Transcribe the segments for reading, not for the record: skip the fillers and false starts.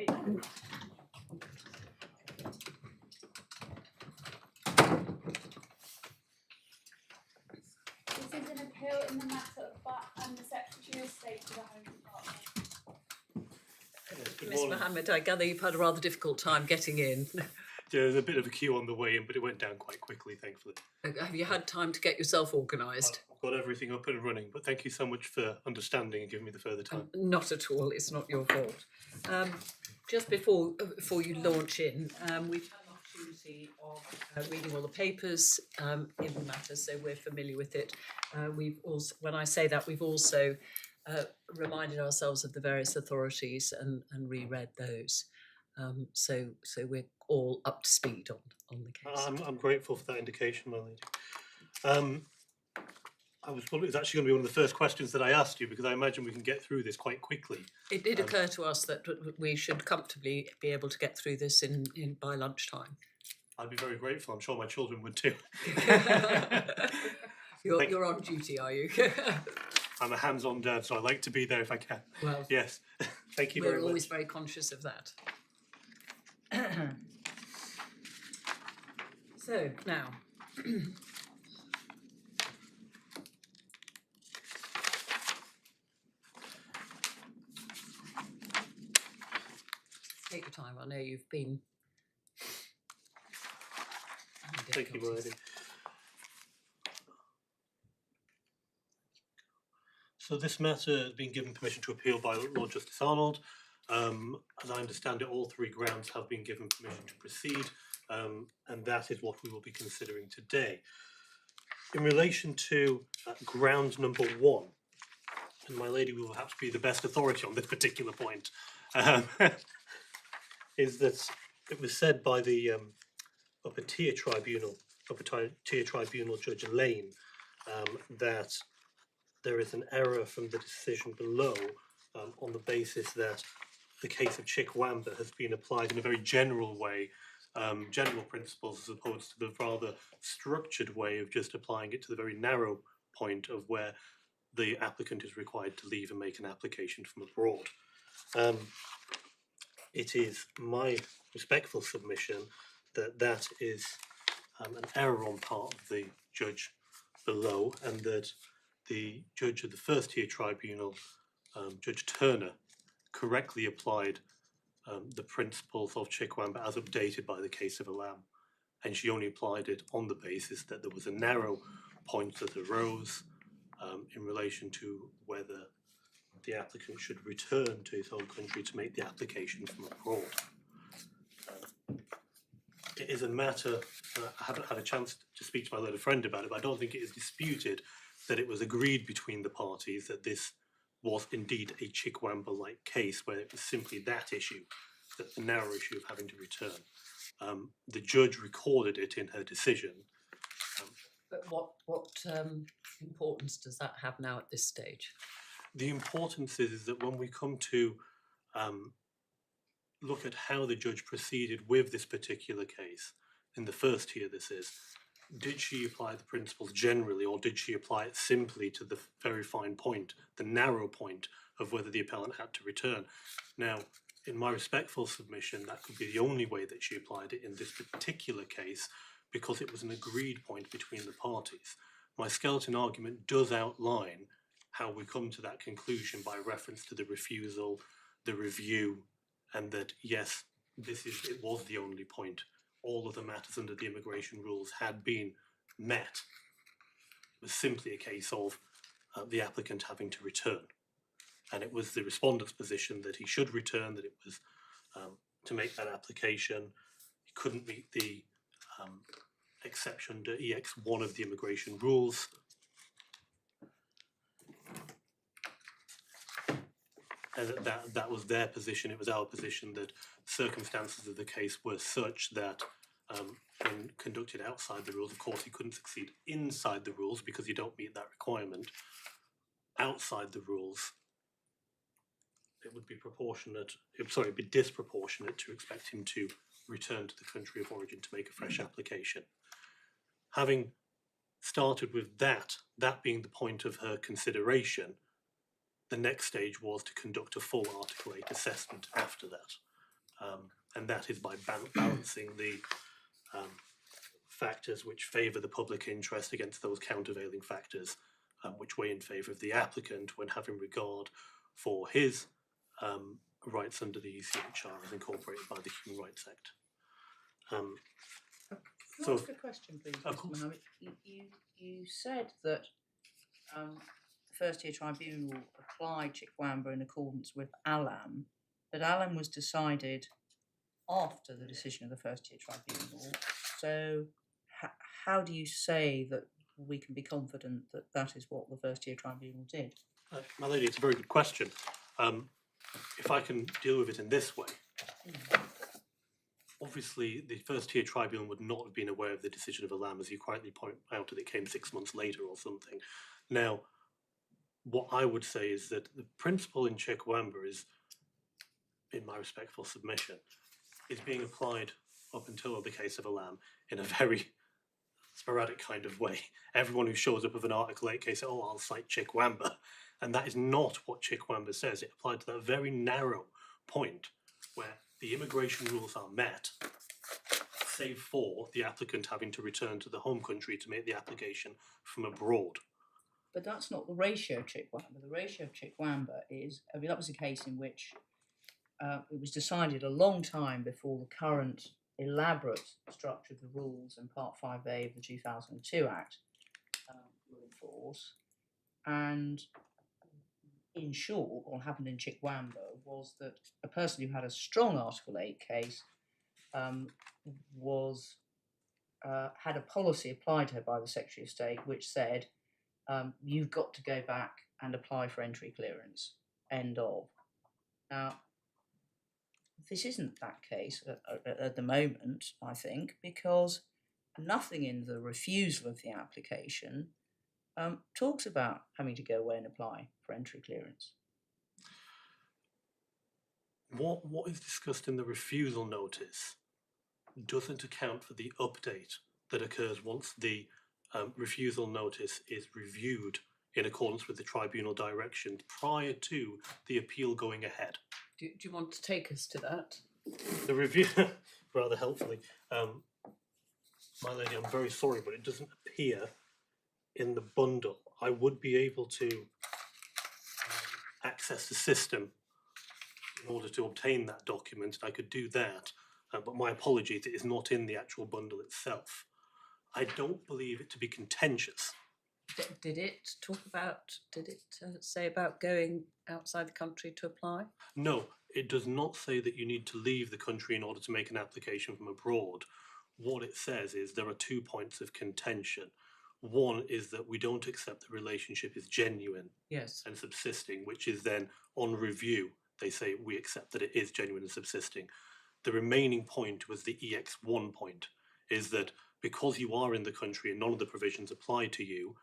This is an appeal in the matter of Butt and the Secretary of State to the Home Department. Ms Mohammed, I gather you've had a rather difficult time getting in. Yeah, there's a bit of a queue on the way in, but it went down quite quickly, thankfully. Have you had time to get yourself organised? I've got everything up and running, but thank you so much for understanding and giving me the further time. Not at all, it's not your fault. Just before you launch in, we've had an opportunity of reading all the papers in the matter, so we're familiar with it. We've also, when I say that, we've also reminded ourselves of the various authorities and reread those. So we're all up to speed on the case. I'm grateful for that indication, my lady. It was actually going to be one of the first questions that I asked you, because I imagine we can get through this quite quickly. It did occur to us that we should comfortably be able to get through this in by lunchtime. I'd be very grateful. I'm sure my children would too. You're on duty, are you? I'm a hands-on dad, so I like to be there if I can. Well, yes. Thank you very much. We're always very conscious of that. So now, take your time. I know you've been. Thank you, my lady. So this matter has been given permission to appeal by Lord Justice Arnold. As I understand it, all three grounds have been given permission to proceed, and that is what we will be considering today. In relation to ground number one, and my lady will perhaps be the best authority on this particular point, is that it was said by the Upper Tier Tribunal Judge Lane, that there is an error from the decision below on the basis that the case of Chikwamba has been applied in a very general way, general principles, as opposed to the rather structured way of just applying it to the very narrow point of where the applicant is required to leave and make an application from abroad. It is my respectful submission that that is an error on part of the judge below, and that the judge of the First Tier Tribunal, Judge Turner, correctly applied the principles of Chikwamba as updated by the case of Alam, and she only applied it on the basis that there was a narrow point that arose in relation to whether the applicant should return to his home country to make the application from abroad. It is a matter, I haven't had a chance to speak to my learned friend about it, but I don't think it is disputed that it was agreed between the parties that this was indeed a Chikwamba-like case, where it was simply that issue, that the narrow issue of having to return. The judge recorded it in her decision. But what importance does that have now at this stage? The importance is that when we come to look at how the judge proceeded with this particular case, in the first tier this is, did she apply the principles generally, or did she apply it simply to the very fine point, the narrow point of whether the appellant had to return? Now, in my respectful submission, that could be the only way that she applied it in this particular case, because it was an agreed point between the parties. My skeleton argument does outline how we come to that conclusion by reference to the refusal, the review, and that, yes, it was the only point. All of the matters under the immigration rules had been met. It was simply a case of the applicant having to return. And it was the respondent's position that he should return, that it was to make that application. He couldn't meet the exception under EX1 of the immigration rules. And that was their position. It was our position that circumstances of the case were such that when conducted outside the rules, of course, he couldn't succeed inside the rules because you don't meet that requirement. Outside the rules, it would be it'd be disproportionate to expect him to return to the country of origin to make a fresh application. Having started with that being the point of her consideration, the next stage was to conduct a full Article 8 assessment after that. and that is by balancing the factors which favour the public interest against those countervailing factors which weigh in favour of the applicant when having regard for his rights under the ECHR as incorporated by the Human Rights Act. Can I So- ask a question, please, Of Mr. course. Mohammed? You said that the First Tier Tribunal applied Chikwamba in accordance with ALAM, but ALAM was decided after the decision of the First Tier Tribunal. So how do you say that we can be confident that that is what the First Tier Tribunal did? My lady, it's a very good question. If I can deal with it in this way, obviously the First Tier Tribunal would not have been aware of the decision of ALAM, as you rightly point out, that it came 6 months later or something. Now, what I would say is that the principle in Chikwamba is, in my respectful submission, is being applied up until the case of ALAM in a very sporadic kind of way. Everyone who shows up with an Article 8 case says, oh, I'll cite Chikwamba. And that is not what Chikwamba says. It applied to that very narrow point where the immigration rules are met, save for the applicant having to return to the home country to make the application from abroad. But that's not the ratio of Chikwamba. The ratio of Chikwamba is, I mean, that was a case in which it was decided a long time before the current elaborate structure of the rules in Part 5A of the 2002 Act were in force. And in short, what happened in Chikwamba was that a person who had a strong Article 8 case had a policy applied to her by the Secretary of State which said, you've got to go back and apply for entry clearance, end of. Now, this isn't that case at the moment, I think, because nothing in the refusal of the application talks about having to go away and apply for entry clearance. What is discussed in the refusal notice doesn't account for the update that occurs once the refusal notice is reviewed in accordance with the tribunal direction prior to the appeal going ahead. Do you want to take us to that? The review, rather helpfully, my lady, I'm very sorry, but it doesn't appear in the bundle. I would be able to access the system in order to obtain that document. I could do that, but my apologies, it is not in the actual bundle itself. I don't believe it to be contentious. Did it say about going outside the country to apply? No, it does not say that you need to leave the country in order to make an application from abroad. What it says is there are 2 points of contention. One is that we don't accept the relationship is genuine Yes. and subsisting, which is then on review, they say we accept that it is genuine and subsisting. The remaining point was the EX1 point, is that because you are in the country and none of the provisions apply to you,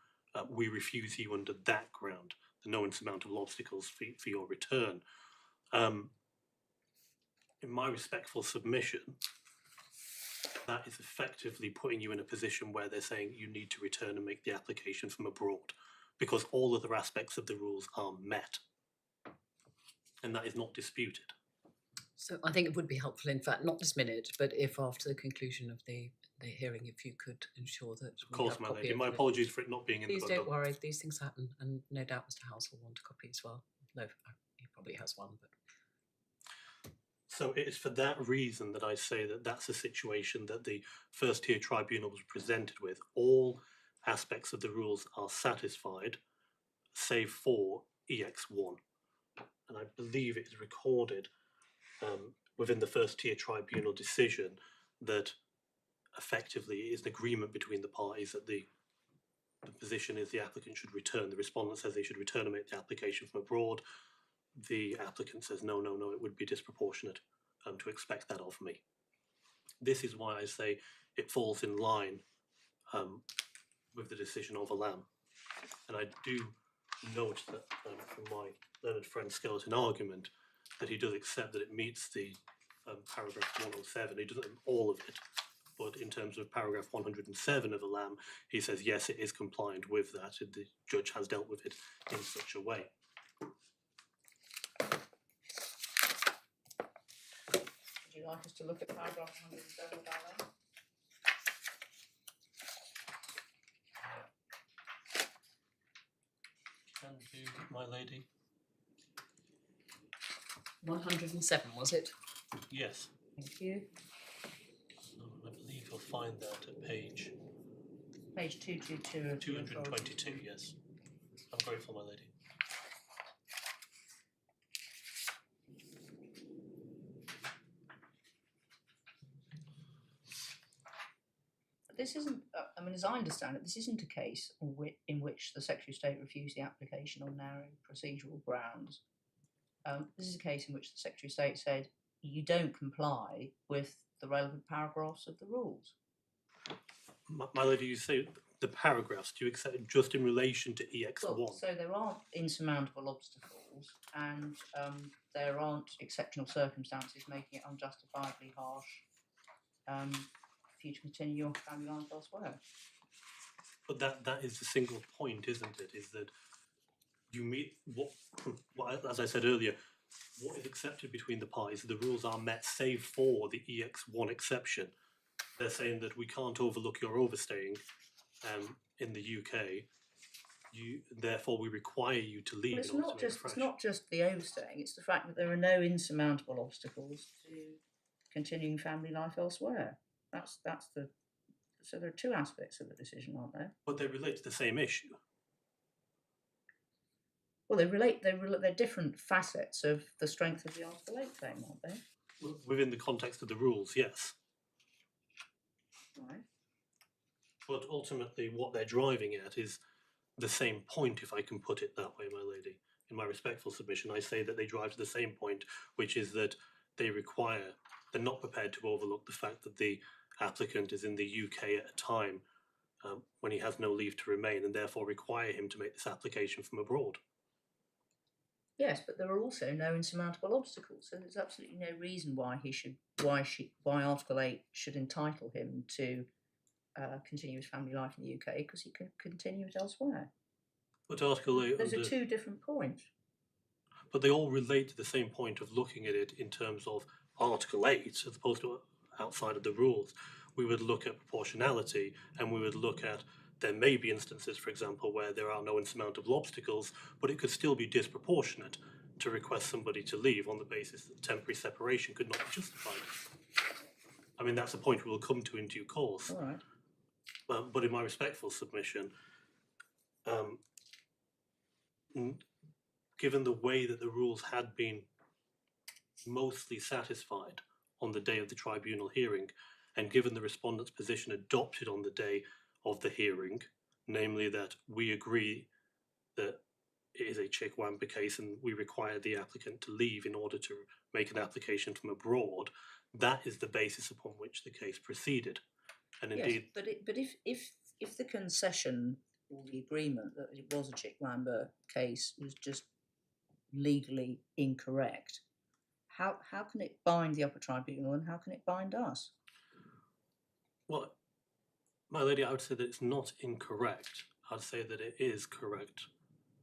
we refuse you under that ground, the no insurmountable obstacles for your return. In my respectful submission, that is effectively putting you in a position where they're saying you need to return and make the application from abroad because all other aspects of the rules are met. And that is not disputed. So I think it would be helpful, in fact, not this minute, but if after the conclusion of the hearing, if you could ensure that. Of course, my lady. My apologies for it not being in the Please bundle. don't worry, these things happen, and no doubt Mr. House will want a copy as well. No, he probably has one, but. So it is for that reason that I say that that's a situation that the First Tier Tribunal was presented with. All aspects of the rules are satisfied, save for EX1. And I believe it is recorded within the First Tier Tribunal decision that effectively it is an agreement between the parties that the position is the applicant should return. The respondent says they should return and make the application from abroad. The applicant says, no, it would be disproportionate to expect that of me. This is why I say it falls in line with the decision of ALAM. And I do note that from my learned friend skeleton argument that he does accept that it meets the paragraph 107. He doesn't all of it, but in terms of paragraph 107 of ALAM, he says yes, it is compliant with that. The judge has dealt with it in such a way. you like us to look at paragraph 107 of our law? Can do, my lady. 107, was it? Yes. Thank you. So I believe you'll find that at page Page 222 of the 222, yes. I'm grateful, my lady. This isn't, I mean, as I understand it, this isn't a case in which the Secretary of State refused the application on narrow procedural grounds. This is a case in which the Secretary of State said, you don't comply with the relevant paragraphs of the rules. My lady, you say the paragraphs, do you accept it just in relation to EX1? Well, so there aren't insurmountable obstacles and there aren't exceptional circumstances making it unjustifiably harsh for you to continue your family life elsewhere. But that is the single point, isn't it? Is that you meet what, as I said earlier, what is accepted between the parties, the rules are met save for the EX1 exception. They're saying that we can't overlook your overstaying in the UK. Therefore, we require you to leave. Well, it's not just the overstaying, it's the fact that there are no insurmountable obstacles to continuing family life elsewhere. So there are two aspects of the decision, aren't there? But they relate to the same issue. Well, they're different facets of the strength of the Article 8 claim, aren't they? Within the context of the rules, yes. Right. But ultimately, what they're driving at is the same point, if I can put it that way, my lady. In my respectful submission, I say that they drive to the same point, which is that they're not prepared to overlook the fact that the applicant is in the UK at a time when he has no leave to remain, and therefore require him to make this application from abroad. Yes, but there are also no insurmountable obstacles, so there's absolutely no reason why why Article 8 should entitle him to continue his family life in the UK, because he can continue it elsewhere. But Article 8... Those are two different points. But they all relate to the same point of looking at it in terms of Article 8, as opposed to outside of the rules. We would look at proportionality, and we would look at, there may be instances, for example, where there are no insurmountable obstacles, but it could still be disproportionate to request somebody to leave on the basis that temporary separation could not be justified. I mean, that's a point we will come to in due course. All right. But in my respectful submission, given the way that the rules had been mostly satisfied on the day of the tribunal hearing, and given the respondent's position adopted on the day of the hearing, namely that we agree that it is a Chikwamba case and we require the applicant to leave in order to make an application from abroad, that is the basis upon which the case proceeded. And indeed, yes, but if the concession or the agreement that it was a Chikwamba case was just legally incorrect, how can it bind the Upper Tribunal and how can it bind us? well, my lady, I would say that it's not incorrect. I'd say that it is correct.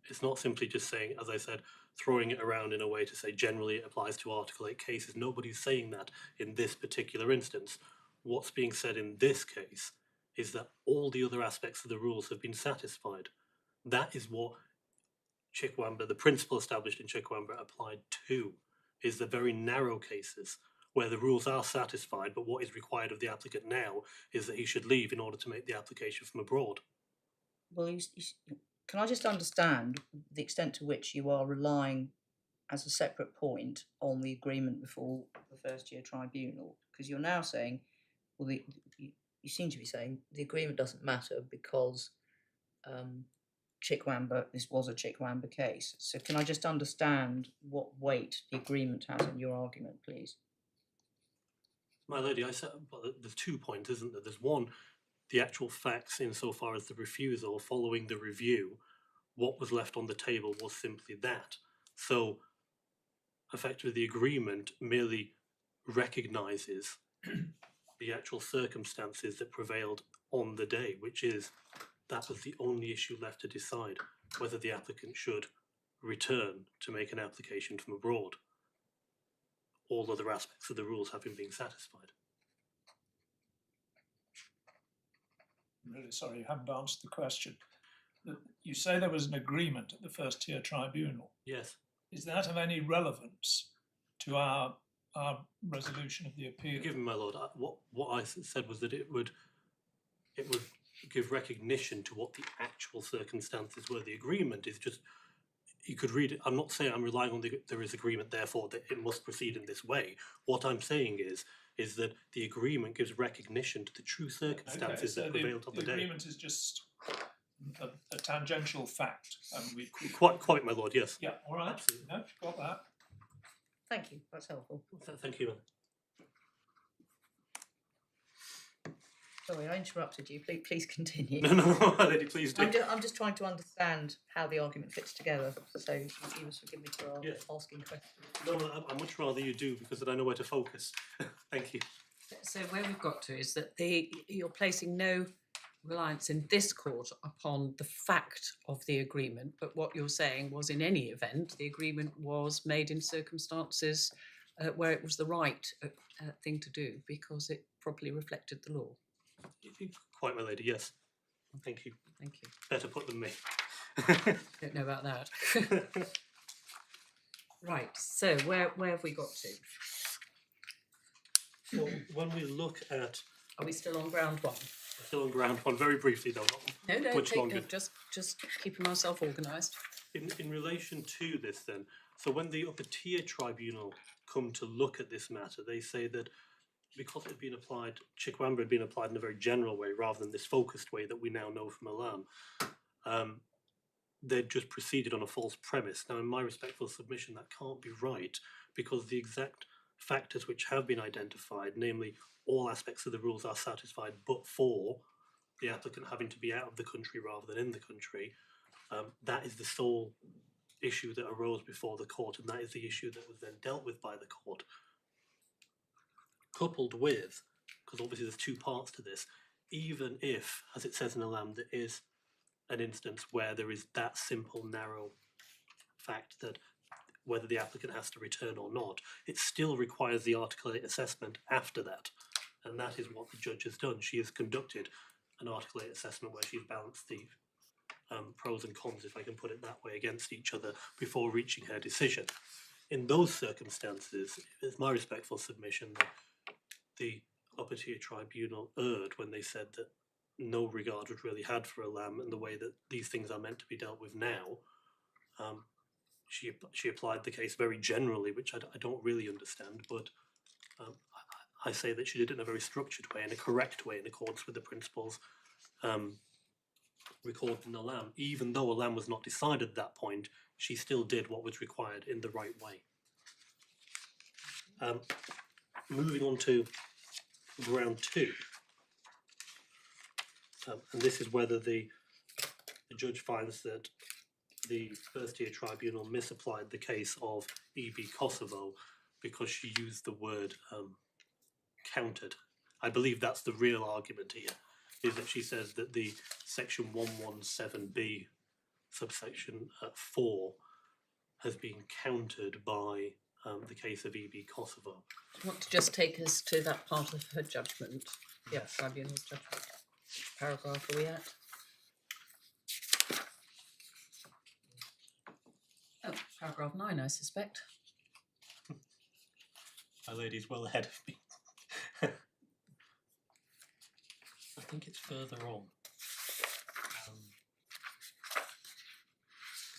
It's not simply just saying, as I said, throwing it around in a way to say generally it applies to Article 8 cases. Nobody's saying that in this particular instance. What's being said in this case is that all the other aspects of the rules have been satisfied. That is what Chikwamba, the principle established in Chikwamba, applied to, is the very narrow cases where the rules are satisfied, but what is required of the applicant now is that he should leave in order to make the application from abroad. Well, can I just understand the extent to which you are relying as a separate point on the agreement before the First Tier Tribunal? Because you're now saying, well, you seem to be saying the agreement doesn't matter because this was a Chikwamba case. So can I just understand what weight the agreement has in your argument, please? My lady, I said, well, there's 2 points, isn't there? There's one, the actual facts insofar as the refusal following the review, what was left on the table was simply that. So, effectively, the agreement merely recognises the actual circumstances that prevailed on the day, which is that was the only issue left to decide, whether the applicant should return to make an application from abroad all other aspects of the rules having been satisfied. I'm really sorry you haven't answered the question. You say there was an agreement at the First Tier Tribunal. Yes. Is that of any relevance to our resolution of the appeal? Forgive me, my lord. What I said was that it would give recognition to what the actual circumstances were. The agreement is just, you could read it. I'm not saying I'm relying on there is agreement, therefore that it must proceed in this way. What I'm saying is that the agreement gives recognition to the true circumstances that prevailed on the day. The agreement is just a tangential fact, and we Quite, my lord. Yes. Yeah. All right. Absolutely. No, got that. Thank you, that's helpful. Thank you. Sorry, I interrupted you. Please continue. No, lady, please do. I'm just trying to understand how the argument fits together. So you must forgive me for asking questions. No, I'd much rather you do, because then I know where to focus. Thank you. So where we've got to is that you're placing no reliance in this court upon the fact of the agreement, but what you're saying was, in any event, the agreement was made in circumstances where it was the right thing to do because it properly reflected the law. Quite, my lady. Yes. Thank you. Thank you. Better put than me. Don't know about that. Right. So where have we got to? Well, when we look at, Are we still on ground one? still on ground one, very briefly though, not No, much longer. just keeping myself organised. In relation to this then, so when the Upper Tier Tribunal come to look at this matter, they say that because it had been applied, Chikwamba had been applied in a very general way rather than this focused way that we now know from Alam, they'd just proceeded on a false premise. Now, in my respectful submission, that can't be right, because the exact factors which have been identified, namely all aspects of the rules are satisfied but for the applicant having to be out of the country rather than in the country, that is the sole issue that arose before the court, and that is the issue that was then dealt with by the court. Coupled with, because obviously there's two parts to this, even if, as it says in Alam, there is an instance where there is that simple, narrow fact that whether the applicant has to return or not, it still requires the Article 8 assessment after that. And that is what the judge has done. She has conducted an Article 8 assessment where she's balanced the pros and cons, if I can put it that way, against each other before reaching her decision. In those circumstances, it's my respectful submission that the Upper Tier Tribunal erred when they said that no regard was really had for Alam and the way that these things are meant to be dealt with now. She applied the case very generally, which I don't really understand, but I say that she did it in a very structured way, in a correct way, in accordance with the principles recorded in Alam. Even though Alam was not decided at that point, she still did what was required in the right way. Moving on to ground two, and this is whether the judge finds that the First Tier Tribunal misapplied the case of EB Kosovo because she used the word counted. I believe that's the real argument here, is that she says that the section 117B subsection 4 has been countered by the case of EB Kosovo. Do you want to just take us to that part of her judgment? Yes, tribunal's judgment. Which paragraph are we at? Oh, paragraph 9, I suspect. My lady's well ahead of me. I think it's further on.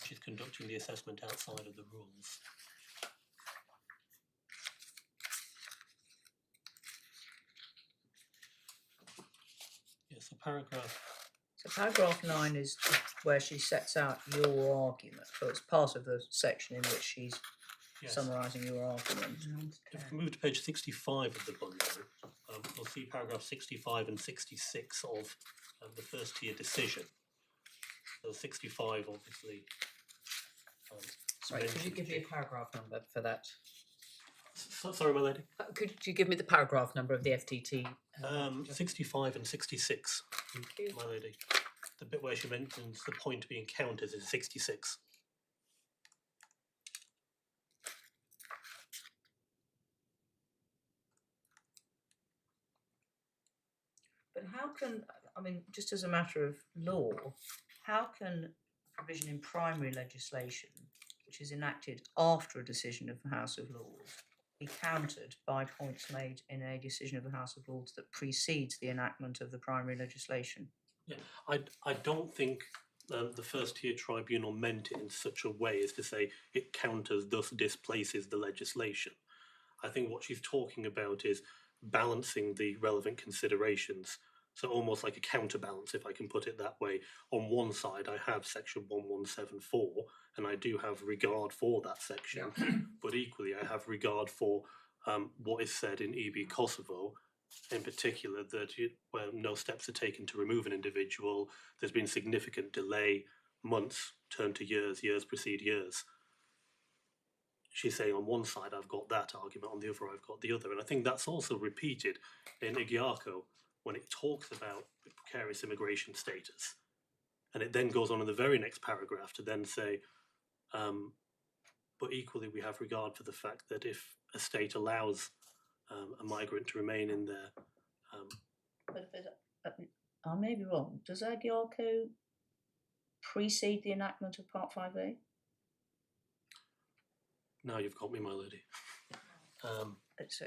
She's conducting the assessment outside of the rules. Yes, so paragraph 9 is where she sets out your argument. So it's part of the section in which she's summarising your argument. If we move to page 65 of the bundle, we'll see paragraph 65 and 66 of the First Tier decision. So 65 obviously. Sorry, could you give me a paragraph number for that? Sorry, my lady. Could you give me the paragraph number of the FTT? 65 and 66, Thank you. my lady. The bit where she mentions the point being counted is 66. But how can, I mean, just as a matter of law, how can a provision in primary legislation, which is enacted after a decision of the House of Lords, be countered by points made in a decision of the House of Lords that precedes the enactment of the primary legislation? Yeah, I don't think the First Tier Tribunal meant it in such a way as to say it counters, thus displaces the legislation. I think what she's talking about is balancing the relevant considerations. So almost like a counterbalance, if I can put it that way. On one side, I have section 1174, and I do have regard for that section, but equally I have regard for what is said in EB Kosovo, in particular that where no steps are taken to remove an individual, there's been significant delay, months turn to years, years precede years. She's saying on one side I've got that argument, on the other I've got the other, and I think that's also repeated in Igiako when it talks about precarious immigration status. And it then goes on in the very next paragraph to then say, but equally we have regard for the fact that if a state allows a migrant to remain in there. But I may be wrong. Does Agiarco precede the enactment of Part 5A? Now you've got me, my lady. It's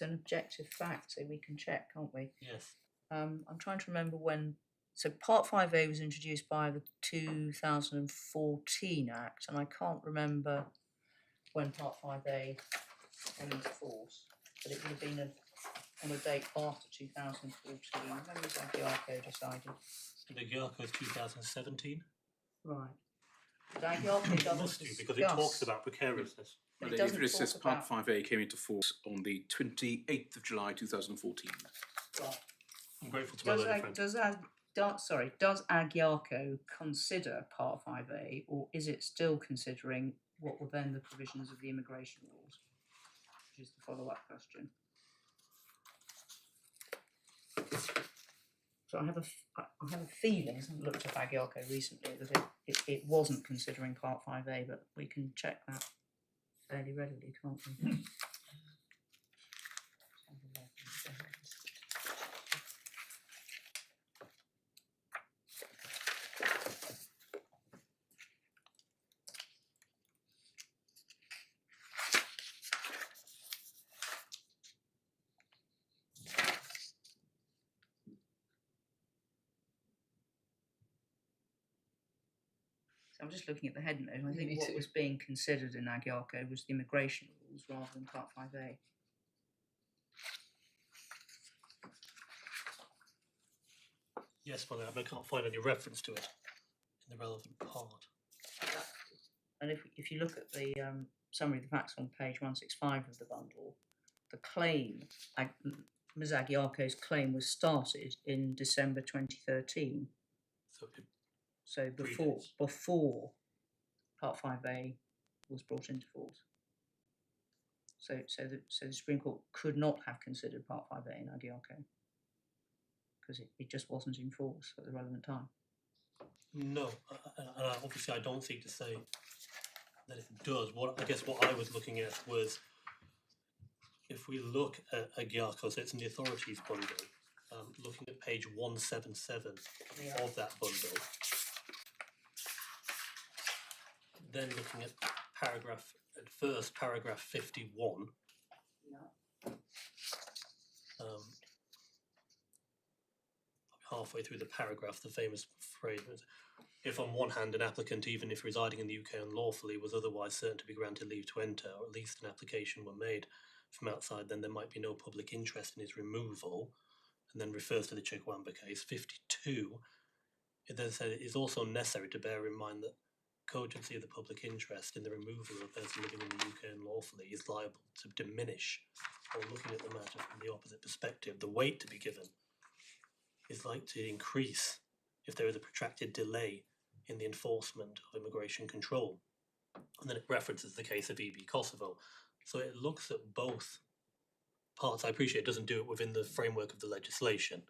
an objective fact, so we can check, can't we? Yes. I'm trying to remember when. So Part 5A was introduced by the 2014 Act, and I can't remember when Part 5A came into force, but it would have been on a date after 2014. When was Agiarco decided? Igiako is 2017. Right. But Agiarco It doesn't must do, because it talks discuss- about precariousness. but Well, it doesn't it says talk Part about- 5A came into force on the 28th of July 2014. Right. I'm grateful to my lady friend. Does Agiarco consider Part 5A, or is it still considering what were then the provisions of the immigration rules? Which is the follow-up question. So I have a feeling, I haven't looked at Agiarco recently, that it wasn't considering Part 5A, but we can check that fairly readily, can't we? I'm just looking at the head note. I think Me what too. was being considered in Agiarco was the immigration rules rather than Part 5A. Yes, well, I can't find any reference to it in the relevant part. And if you look at the summary of the facts on page 165 of the bundle, the claim, Ms. Agiarco's claim was started in December 2013. So So Predates. before Part 5A was brought into force. So the Supreme Court could not have considered Part 5A in Agiarco because it just wasn't in force at the relevant time. no, and obviously I don't seek to say that it does. I guess what I was looking at was, if we look at Agiarco, so it's in the authorities bundle, looking at page 177 Yeah. of that bundle, then looking at paragraph 51, halfway through the paragraph, the famous phrase was, if on one hand an applicant, even if residing in the UK unlawfully, was otherwise certain to be granted leave to enter, or at least an application were made from outside, then there might be no public interest in his removal, and then refers to the Chikwamba case. 52, it then said it is also necessary to bear in mind that cogency of the public interest in the removal of a person living in the UK unlawfully is liable to diminish, or looking at the matter from the opposite perspective, the weight to be given is likely to increase if there is a protracted delay in the enforcement of immigration control. And then it references the case of EB Kosovo. So it looks at both parts. I appreciate it doesn't do it within the framework of the legislation.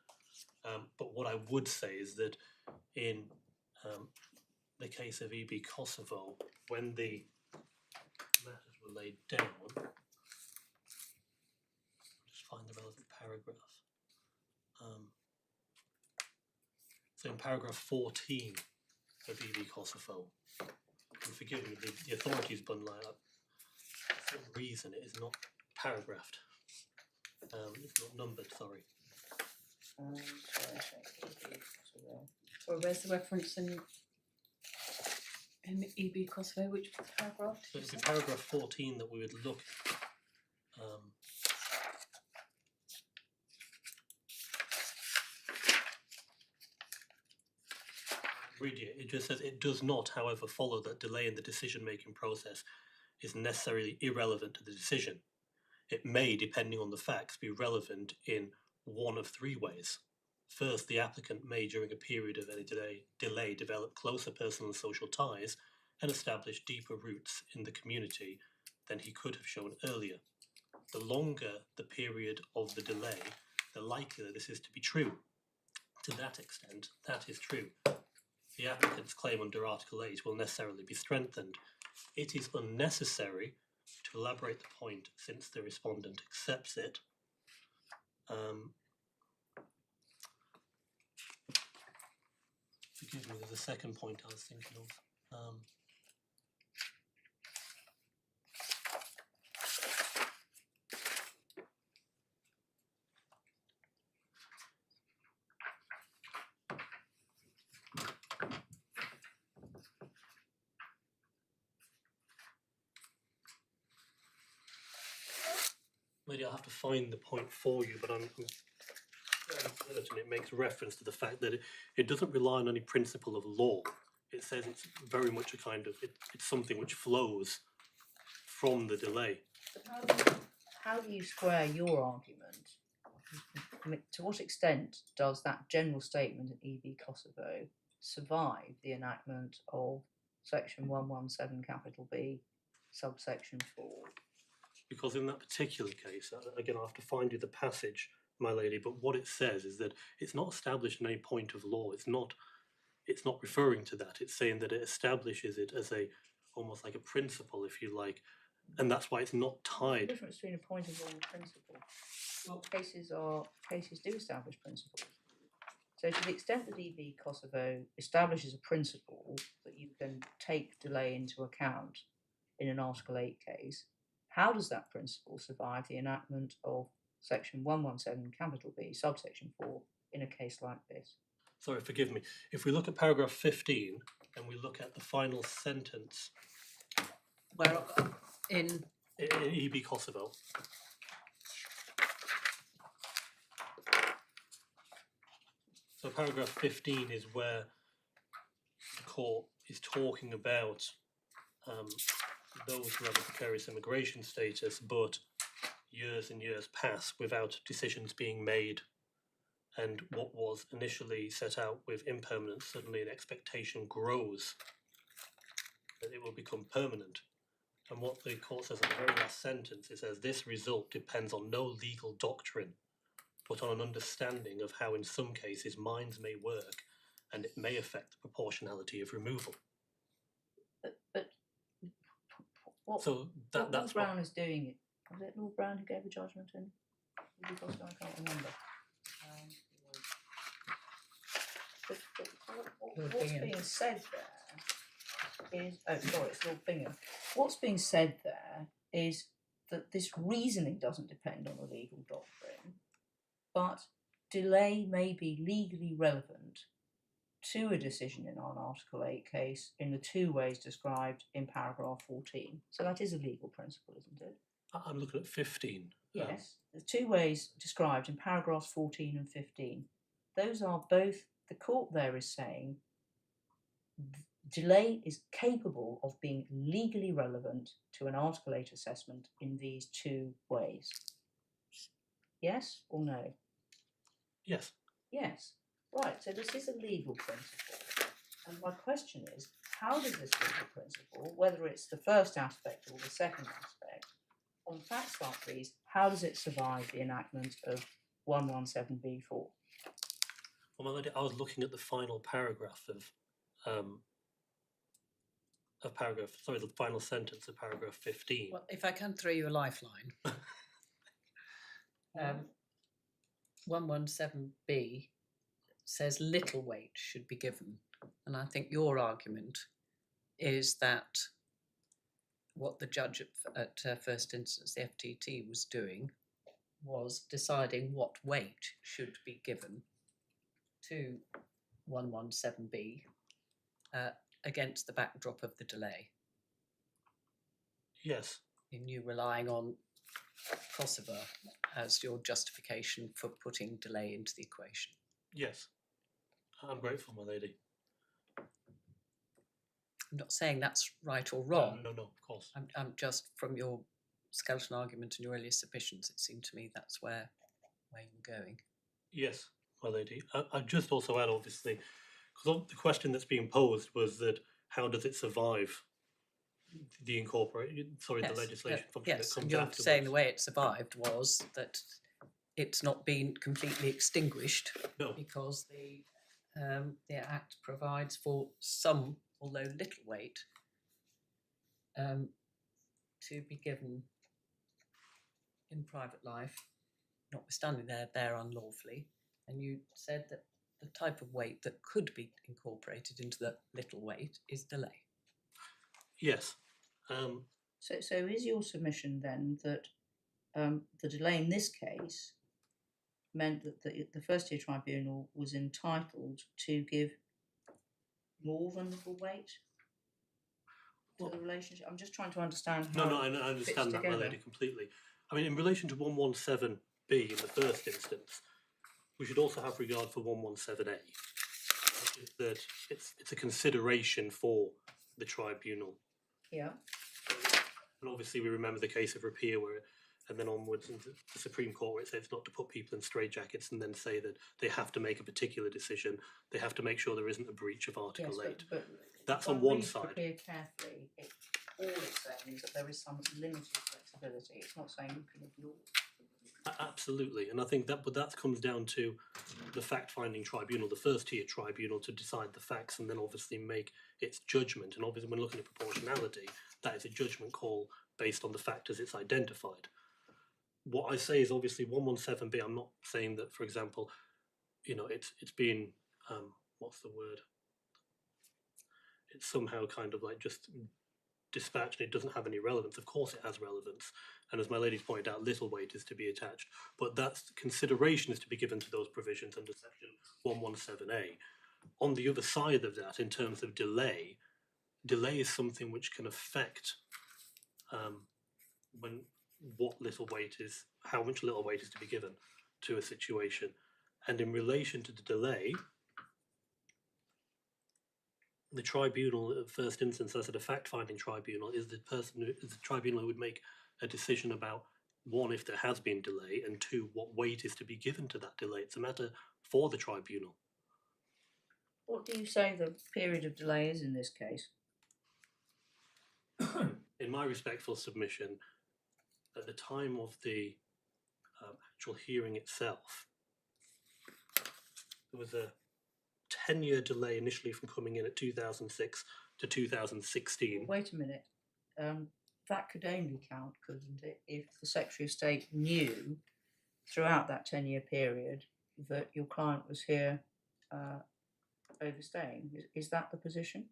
But what I would say is that in the case of EB Kosovo, when the matters were laid down, I'll just find the relevant paragraph. So in paragraph 14 of EB Kosovo, and forgive me, the authorities bundle like that. For some reason it is not paragraphed. It's not numbered, sorry. Sorry, where's the reference in EB Kosovo? Which paragraph? So it's in paragraph 14 that we would look at. Read it just says, it does not, however, follow that delay in the decision-making process is necessarily irrelevant to the decision. It may, depending on the facts, be relevant in one of three ways. First, the applicant may, during a period of any delay, develop closer personal and social ties and establish deeper roots in the community than he could have shown earlier. The longer the period of the delay, the likelier this is to be true. To that extent, that is true. The applicant's claim under Article 8 will necessarily be strengthened. It is unnecessary to elaborate the point since the respondent accepts it. Forgive me, there's a second point I was thinking of. Maybe I'll have to find the point for you, but I'm certain it makes reference to the fact that it doesn't rely on any principle of law. It says it's very much a kind of, it's something which flows from the delay. But how do you square your argument? I mean, to what extent does that general statement in EB Kosovo survive the enactment of section 117 capital B subsection 4? Because in that particular case, again, I'll have to find you the passage, my lady, but what it says is that it's not established in any point of law. It's not referring to that. It's saying that it establishes it as almost like a principle, if you like, and that's why it's not What's the tied. difference between a point of law and a principle? Well, cases do establish principles. So to the extent that EB Kosovo establishes a principle that you can take delay into account in an Article 8 case, how does that principle survive the enactment of section 117 capital B subsection 4 in a case like this? Sorry, forgive me. If we look at paragraph 15 and we look at the final sentence Where in in EB Kosovo, so paragraph 15 is where the court is talking about those who have a precarious immigration status, but years and years pass without decisions being made, and what was initially set out with impermanence, suddenly an expectation grows that it will become permanent. And what the court says in the very last sentence, it says, this result depends on no legal doctrine, but on an understanding of how in some cases minds may work, and it may affect the proportionality of removal. But what, So what that's Lord Brown is doing it. Was it Lord Brown who gave the judgment in? EB Kosovo? I can't remember. What's being said there is, it's Lord Bingham. What's being said there is that this reasoning doesn't depend on a legal doctrine, but delay may be legally relevant to a decision in an Article 8 case in the two ways described in paragraph 14. So that is a legal principle, isn't it? I'm looking at 15. Yes, the two ways described in paragraphs 14 and 15. Those are both, the court there is saying delay is capable of being legally relevant to an Article 8 assessment in these two ways. Yes or no? Yes. Yes. Right, so this is a legal principle. And my question is, how does this legal principle, whether it's the first aspect or the second aspect, on facts like these, how does it survive the enactment of 117b4? Well, my lady, I was looking at the final paragraph the final sentence of paragraph 15. well, if I can throw you a lifeline, 117B says little weight should be given. And I think your argument is that what the judge at first instance, the FTT, was doing was deciding what weight should be given to 117B against the backdrop of the delay. Yes. In you relying on Kosovo as your justification for putting delay into the equation. Yes. I'm grateful, my lady. I'm not saying that's right or wrong. No, of course. I'm just, from your skeleton argument and your earlier submissions, it seemed to me that's where you were going. Yes, my lady. I'd just also add, obviously, because the question that's being posed was that how does it survive the the legislation function yes, that comes and you're afterwards? saying the way it survived was that it's not been completely extinguished No. because the Act provides for some, although little weight, to be given in private life, notwithstanding they're there unlawfully. And you said that the type of weight that could be incorporated into the little weight is delay. Yes. So is your submission then that the delay in this case meant that the First Tier Tribunal was entitled to give more than the weight to the relationship? I'm just trying to understand how I understand that, my lady, completely. I mean, in relation to 117B in the first instance, we should also have regard for 117A. That it's a consideration for the tribunal. Yeah. And obviously we remember the case of Rapier and then onwards into the Supreme Court where it says not to put people in straitjackets and then say that they have to make a particular decision. They have to make sure there isn't a breach of Article 8. But that's if on I one read side. Rapier carefully, all it's saying is that there is some limited flexibility. It's not saying you can ignore it. Absolutely, and I think that comes down to the fact-finding tribunal, the First Tier Tribunal, to decide the facts and then obviously make its judgment. And obviously, when looking at proportionality, that is a judgment call based on the factors it's identified. What I say is obviously 117B. I'm not saying that, for example, it's been what's the word? It's somehow kind of like just dispatched and it doesn't have any relevance. Of course it has relevance, and as my lady's pointed out, little weight is to be attached, but that's consideration is to be given to those provisions under section 117A. On the other side of that, in terms of delay is something which can affect how much little weight is to be given to a situation. And in relation to the delay, the tribunal, at first instance, as a fact-finding tribunal, is the tribunal who would make a decision about, one, if there has been delay, and two, what weight is to be given to that delay. It's a matter for the tribunal. What do you say the period of delay is in this case? In my respectful submission, at the time of the actual hearing itself, there was a 10-year delay initially from coming in at 2006 to 2016. Wait a minute. That could only count, couldn't it, if the Secretary of State knew throughout that 10-year period that your client was here overstaying. Is that the position?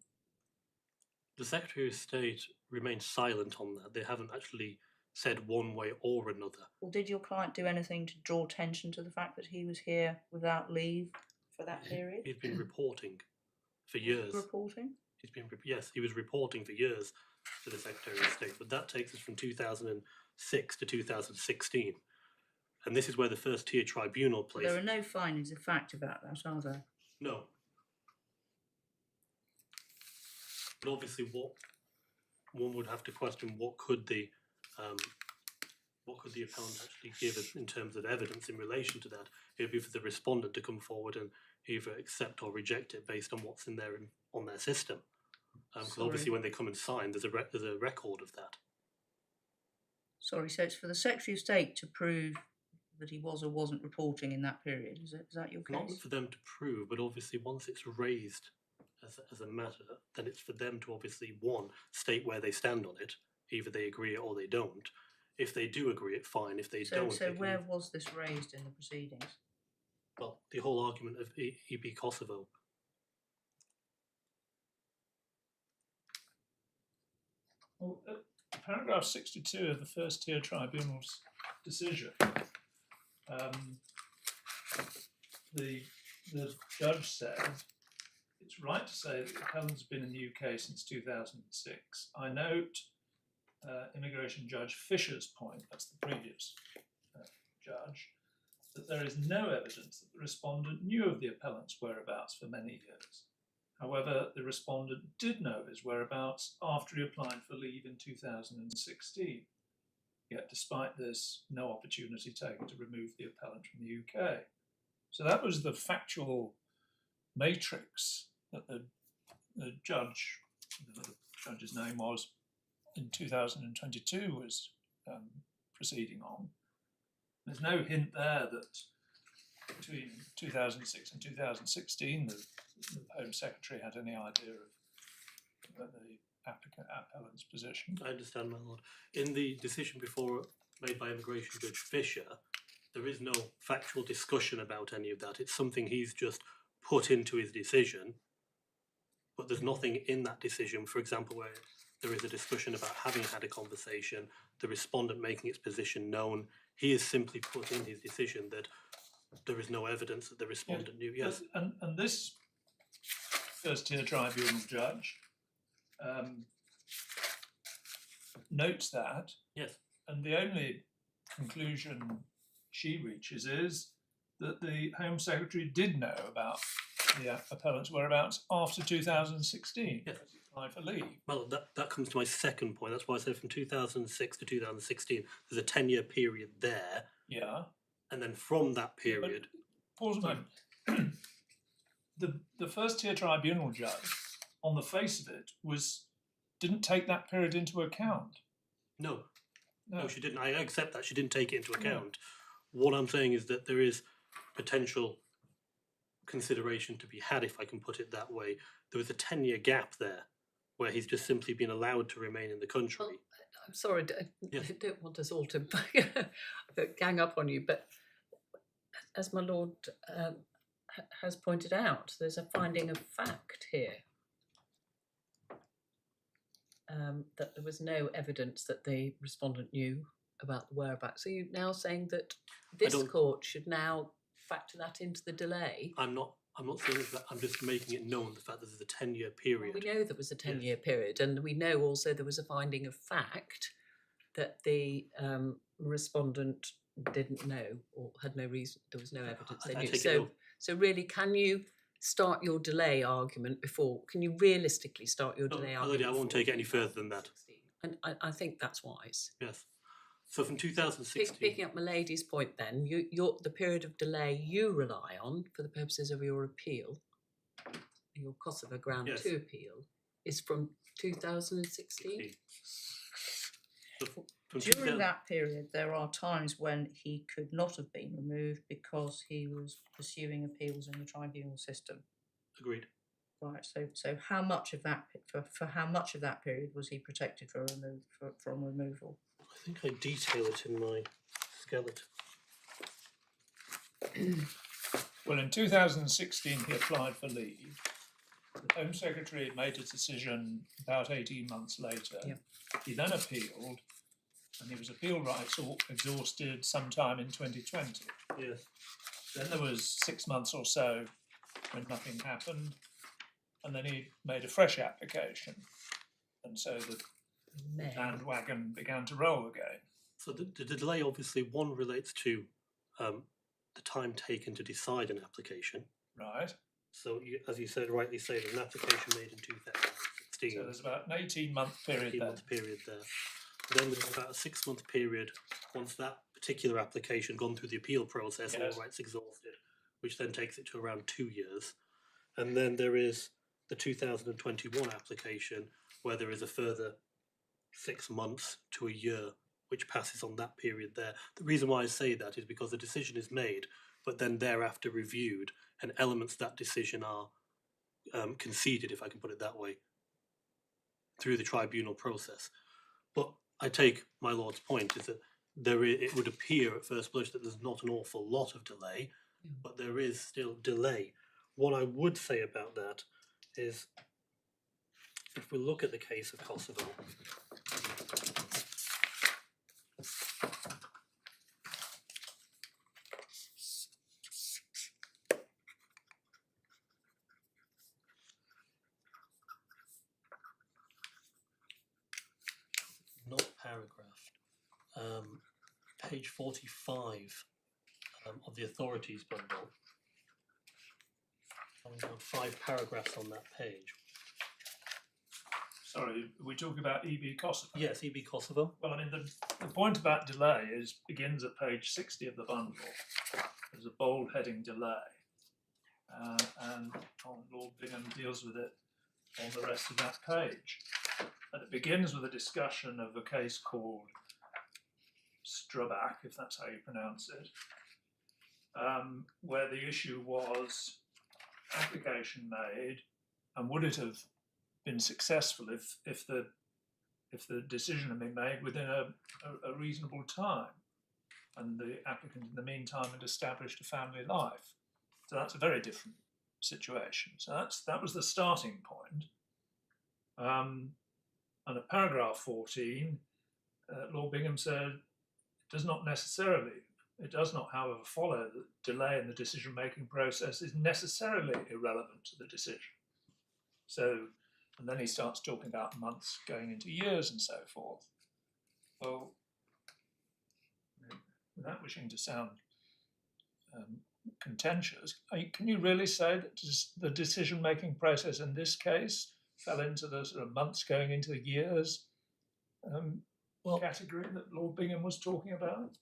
The Secretary of State remains silent on that. They haven't actually said one way or another. Well, did your client do anything to draw attention to the fact that he was here without leave for that period? He's been reporting for years. Reporting? Yes, he was reporting for years to the Secretary of State, but that takes us from 2006 to 2016. And this is where the First Tier Tribunal plays. There are no findings of fact about that, are there? No. But obviously, what one would have to question: what could the appellant actually give in terms of evidence in relation to that? It would be for the respondent to come forward and either accept or reject it based on what's in there on their system. Because obviously, when they come and sign, there's a record of that. Sorry, so it's for the Secretary of State to prove that he was or wasn't reporting in that period. Is that your case? Not for them to prove, but obviously once it's raised as a matter, then it's for them to obviously, one, state where they stand on it. Either they agree or they don't. If they do agree, it fine. If they don't... So where was this raised in the proceedings? Well, the whole argument of EB Kosovo. Well, paragraph 62 of the First Tier Tribunal's decision, the judge said, it's right to say that the appellant's been in the UK since 2006. I note Immigration Judge Fisher's point, that's the previous judge, that there is no evidence that the respondent knew of the appellant's whereabouts for many years. However, the respondent did know of his whereabouts after he applied for leave in 2016. Yet, despite this, no opportunity taken to remove the appellant from the UK. So that was the factual matrix that the judge, the judge's name was, in 2022 was proceeding on. There's no hint there that between 2006 and 2016 the Home Secretary had any idea of the appellant's position. I understand, my lord. In the decision before made by Immigration Judge Fisher, there is no factual discussion about any of that. It's something he's just put into his decision, but there's nothing in that decision, for example, where there is a discussion about having had a conversation, the respondent making its position known. He has simply put in his decision that there is no evidence that the respondent knew. Yes. And this First Tier Tribunal judge notes that. Yes. And the only conclusion she reaches is that the Home Secretary did know about the appellant's whereabouts after 2016. Yes. As he applied for leave. Well, that comes to my second point. That's why I said from 2006 to 2016, there's a 10-year period there. Yeah. And then from that period... Pause a moment. The First Tier Tribunal judge, on the face of it, didn't take that period into account. No, she didn't. I accept that. She didn't take it into account. What I'm saying is that there is potential consideration to be had, if I can put it that way. There was a 10-year gap there where he's just simply been allowed to remain in the country. Well, I'm sorry, Yes. I don't want us all to gang up on you, but as my lord has pointed out, there's a finding of fact here. That there was no evidence that the respondent knew about the whereabouts. So you're now saying that this court should now factor that into the delay? I'm not saying that. I'm just making it known the fact that there's a 10-year period. Well, we know there was a 10-year period, and we know also there was a finding of fact that the respondent didn't know or had no reason. There was no evidence they knew. So really, can you start your delay argument before? Can you realistically start your delay argument? I won't take it any further than that. And I think that's wise. Yes. So from 2016... Picking up my lady's point then, the period of delay you rely on for the purposes of your appeal, your Kosovo Ground 2 appeal, is from 2016? During that period, there are times when he could not have been removed because he was pursuing appeals in the tribunal system. Agreed. Right. So how much of that for how much of that period was he protected from removal? I think I detail it in my skeleton. Well, in 2016, he applied for leave. The Home Secretary made a decision about 18 months later. Yeah. He then appealed, and his appeal rights exhausted sometime in 2020. Yes. Then there was 6 months or so when nothing happened, and then he made a fresh application, and so the bandwagon began to roll again. So the delay, obviously, one relates to the time taken to decide an application. Right. So, as you said, rightly say, there's an application made in 2016. So there's about an 18-month period there. 18-month period there. Then there's about a 6-month period once that particular application gone through the appeal process, Yes. all rights exhausted, which then takes it to around 2 years. And then there is the 2021 application, where there is a further 6 months to a year, which passes on that period there. The reason why I say that is because the decision is made, but then thereafter reviewed, and elements of that decision are conceded, if I can put it that way, through the tribunal process. But I take my lord's point is that it would appear at first blush that there's not an awful lot of delay, but there is still delay. What I would say about that is, if we look at the case of Kosovo, not paragraph, page 45 of the authorities bundle. I've got 5 paragraphs on that page. Sorry, are we talking about EB Kosovo? Yes, EB Kosovo. Well, I mean, the point about delay begins at page 60 of the bundle. There's a bold heading delay, and Lord Bingham deals with it on the rest of that page. And it begins with a discussion of a case called Strabak, if that's how you pronounce it, where the issue was application made, and would it have been successful if the decision had been made within a reasonable time, and the applicant in the meantime had established a family life. So that's a very different situation. So that was the starting point. And at paragraph 14, Lord Bingham said, it does not, however, follow that delay in the decision-making process is necessarily irrelevant to the decision. So, and then he starts talking about months going into years and so forth. Well, without wishing to sound contentious, can you really say that the decision-making process in this case fell into the sort of months going into years category that Lord Bingham was talking about?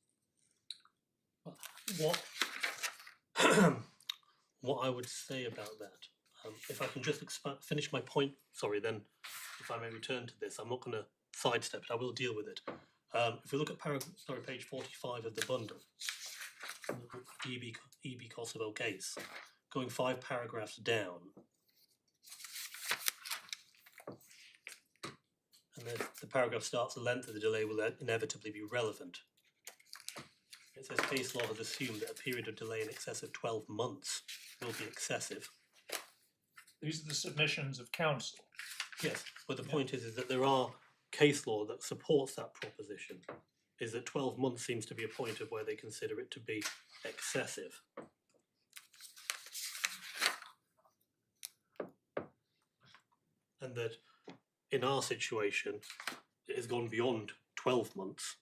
What I would say about that, if I can just finish my point, sorry, then if I may return to this, I'm not going to sidestep it, I will deal with it. If we look at page 45 of the bundle, the EB Kosovo case, going 5 paragraphs down, and the paragraph starts, the length of the delay will inevitably be relevant. It says case law has assumed that a period of delay in excess of 12 months will be excessive. These are the submissions of counsel. Yes, but the point is that there are case law that supports that proposition, is that 12 months seems to be a point of where they consider it to be excessive. And that in our situation, it has gone beyond 12 months.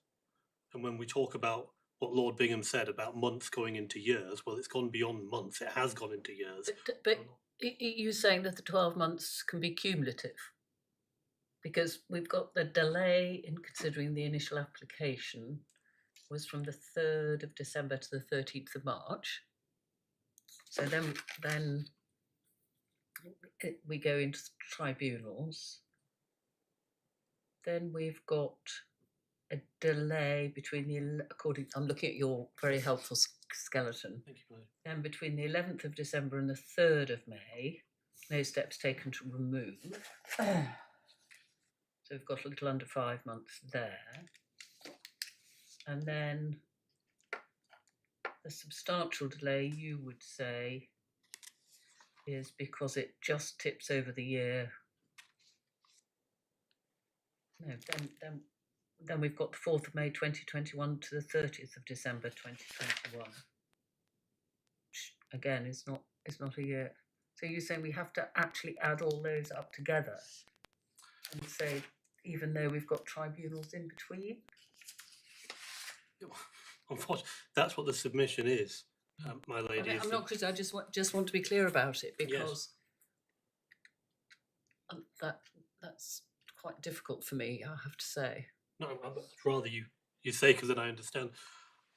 And when we talk about what Lord Bingham said about months going into years, well, it's gone beyond months, it has gone into years. But you're saying that the 12 months can be cumulative? Because we've got the delay in considering the initial application was from the 3rd of December to the 13th of March. So then we go into tribunals. Then we've got a delay between I'm looking at your very helpful skeleton. Thank you, Blair. Then between the 11th of December and the 3rd of May, no steps taken to remove. So we've got a little under 5 months there. And then the substantial delay, you would say, is because it just tips over the year. No, then we've got the 4th of May 2021 to the 30th of December 2021. Which again is not a year. So you're saying we have to actually add all those up together and say, even though we've got tribunals in between? Unfortunately, that's what the submission is, my lady. I'm not critical, I just want to be clear about it, because that's quite difficult for me, I have to say. No, I'd rather you say, because then I understand.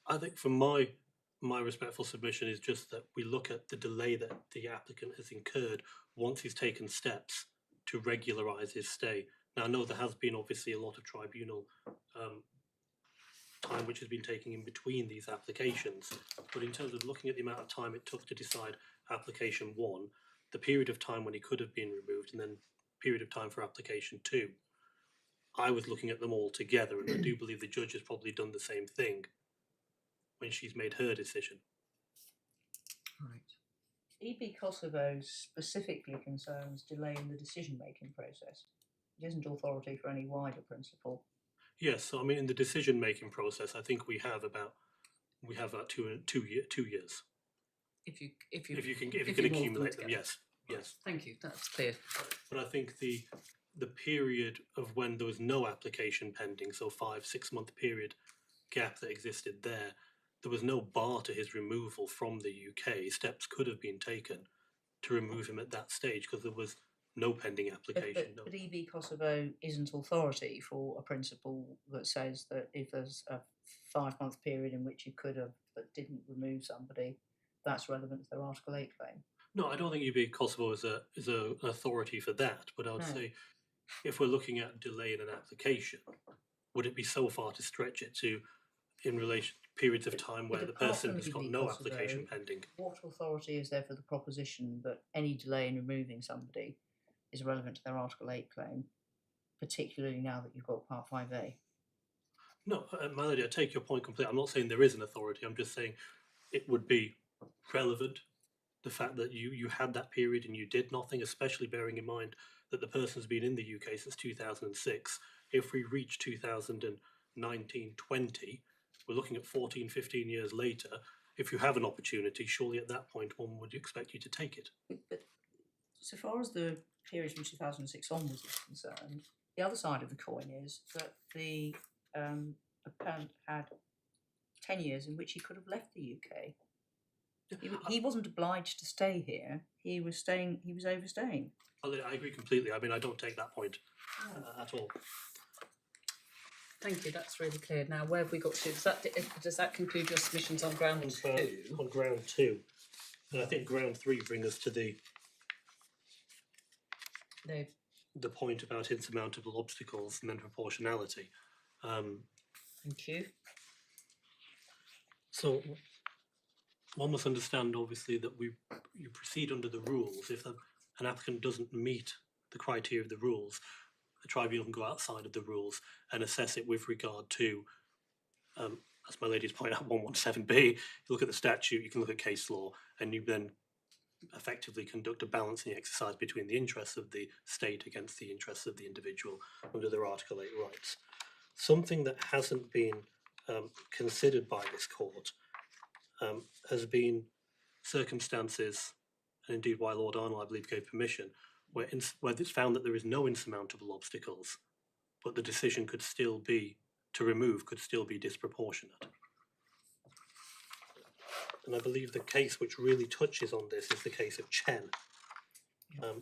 I think from my respectful submission is just that we look at the delay that the applicant has incurred once he's taken steps to regularise his stay. Now, I know there has been obviously a lot of tribunal time which has been taken in between these applications, but in terms of looking at the amount of time it took to decide application 1, the period of time when he could have been removed, and then period of time for application 2, I was looking at them all together, and I do believe the judge has probably done the same thing when she's made her decision. EB Kosovo specifically concerns delay in the decision-making process. It isn't authority for any wider principle. Yes, so I mean, in the decision-making process, I think we have about 2 years. If you If you can if you morph accumulate them, together. yes. Thank you, that's clear. But I think the period of when there was no application pending, so 5-6 month period gap that existed there was no bar to his removal from the UK. Steps could have been taken to remove him at that stage because there was no pending application. But EB Kosovo isn't authority for a principle that says that if there's a 5-month period in which you could have but didn't remove somebody, that's relevant to their Article 8 claim. No, I don't think UB Kosovo is an authority for that. But I would No. say, if we're looking at delay in an application, would it be so far to stretch it to in relation to periods of time where But the apart person from has got EB no Kosovo, application pending? What authority is there for the proposition that any delay in removing somebody is relevant to their Article 8 claim, particularly now that you've got Part 5A? No, Melody, I take your point completely. I'm not saying there is an authority. I'm just saying it would be relevant, the fact that you had that period and you did nothing, especially bearing in mind that the person's been in the UK since 2006. If we reach 2019-20, we're looking at 14-15 years later. If you have an opportunity, surely at that point one would expect you to take it. But so far as the period from 2006 onwards is concerned, the other side of the coin is that the appellant had 10 years in which he could have left the UK. He wasn't obliged to stay here. He was overstaying. I agree completely. I mean, I don't take that point at all. Thank you, that's really clear. Now, where have we got to? Does that conclude your submissions on ground two? On ground 2. And I think ground 3 brings us to the point about insurmountable obstacles and then proportionality. Thank you. So one must understand, obviously, that you proceed under the rules. If an applicant doesn't meet the criteria of the rules, the tribunal can go outside of the rules and assess it with regard to, as my lady's pointed out, 117B. You look at the statute, you can look at case law, and you then effectively conduct a balancing exercise between the interests of the state against the interests of the individual under their Article 8 rights. Something that hasn't been considered by this court has been circumstances, and indeed why Lord Arnold, I believe, gave permission, where it's found that there is no insurmountable obstacles, but the decision could still be disproportionate. And I believe the case which really touches on this is the case of Chen,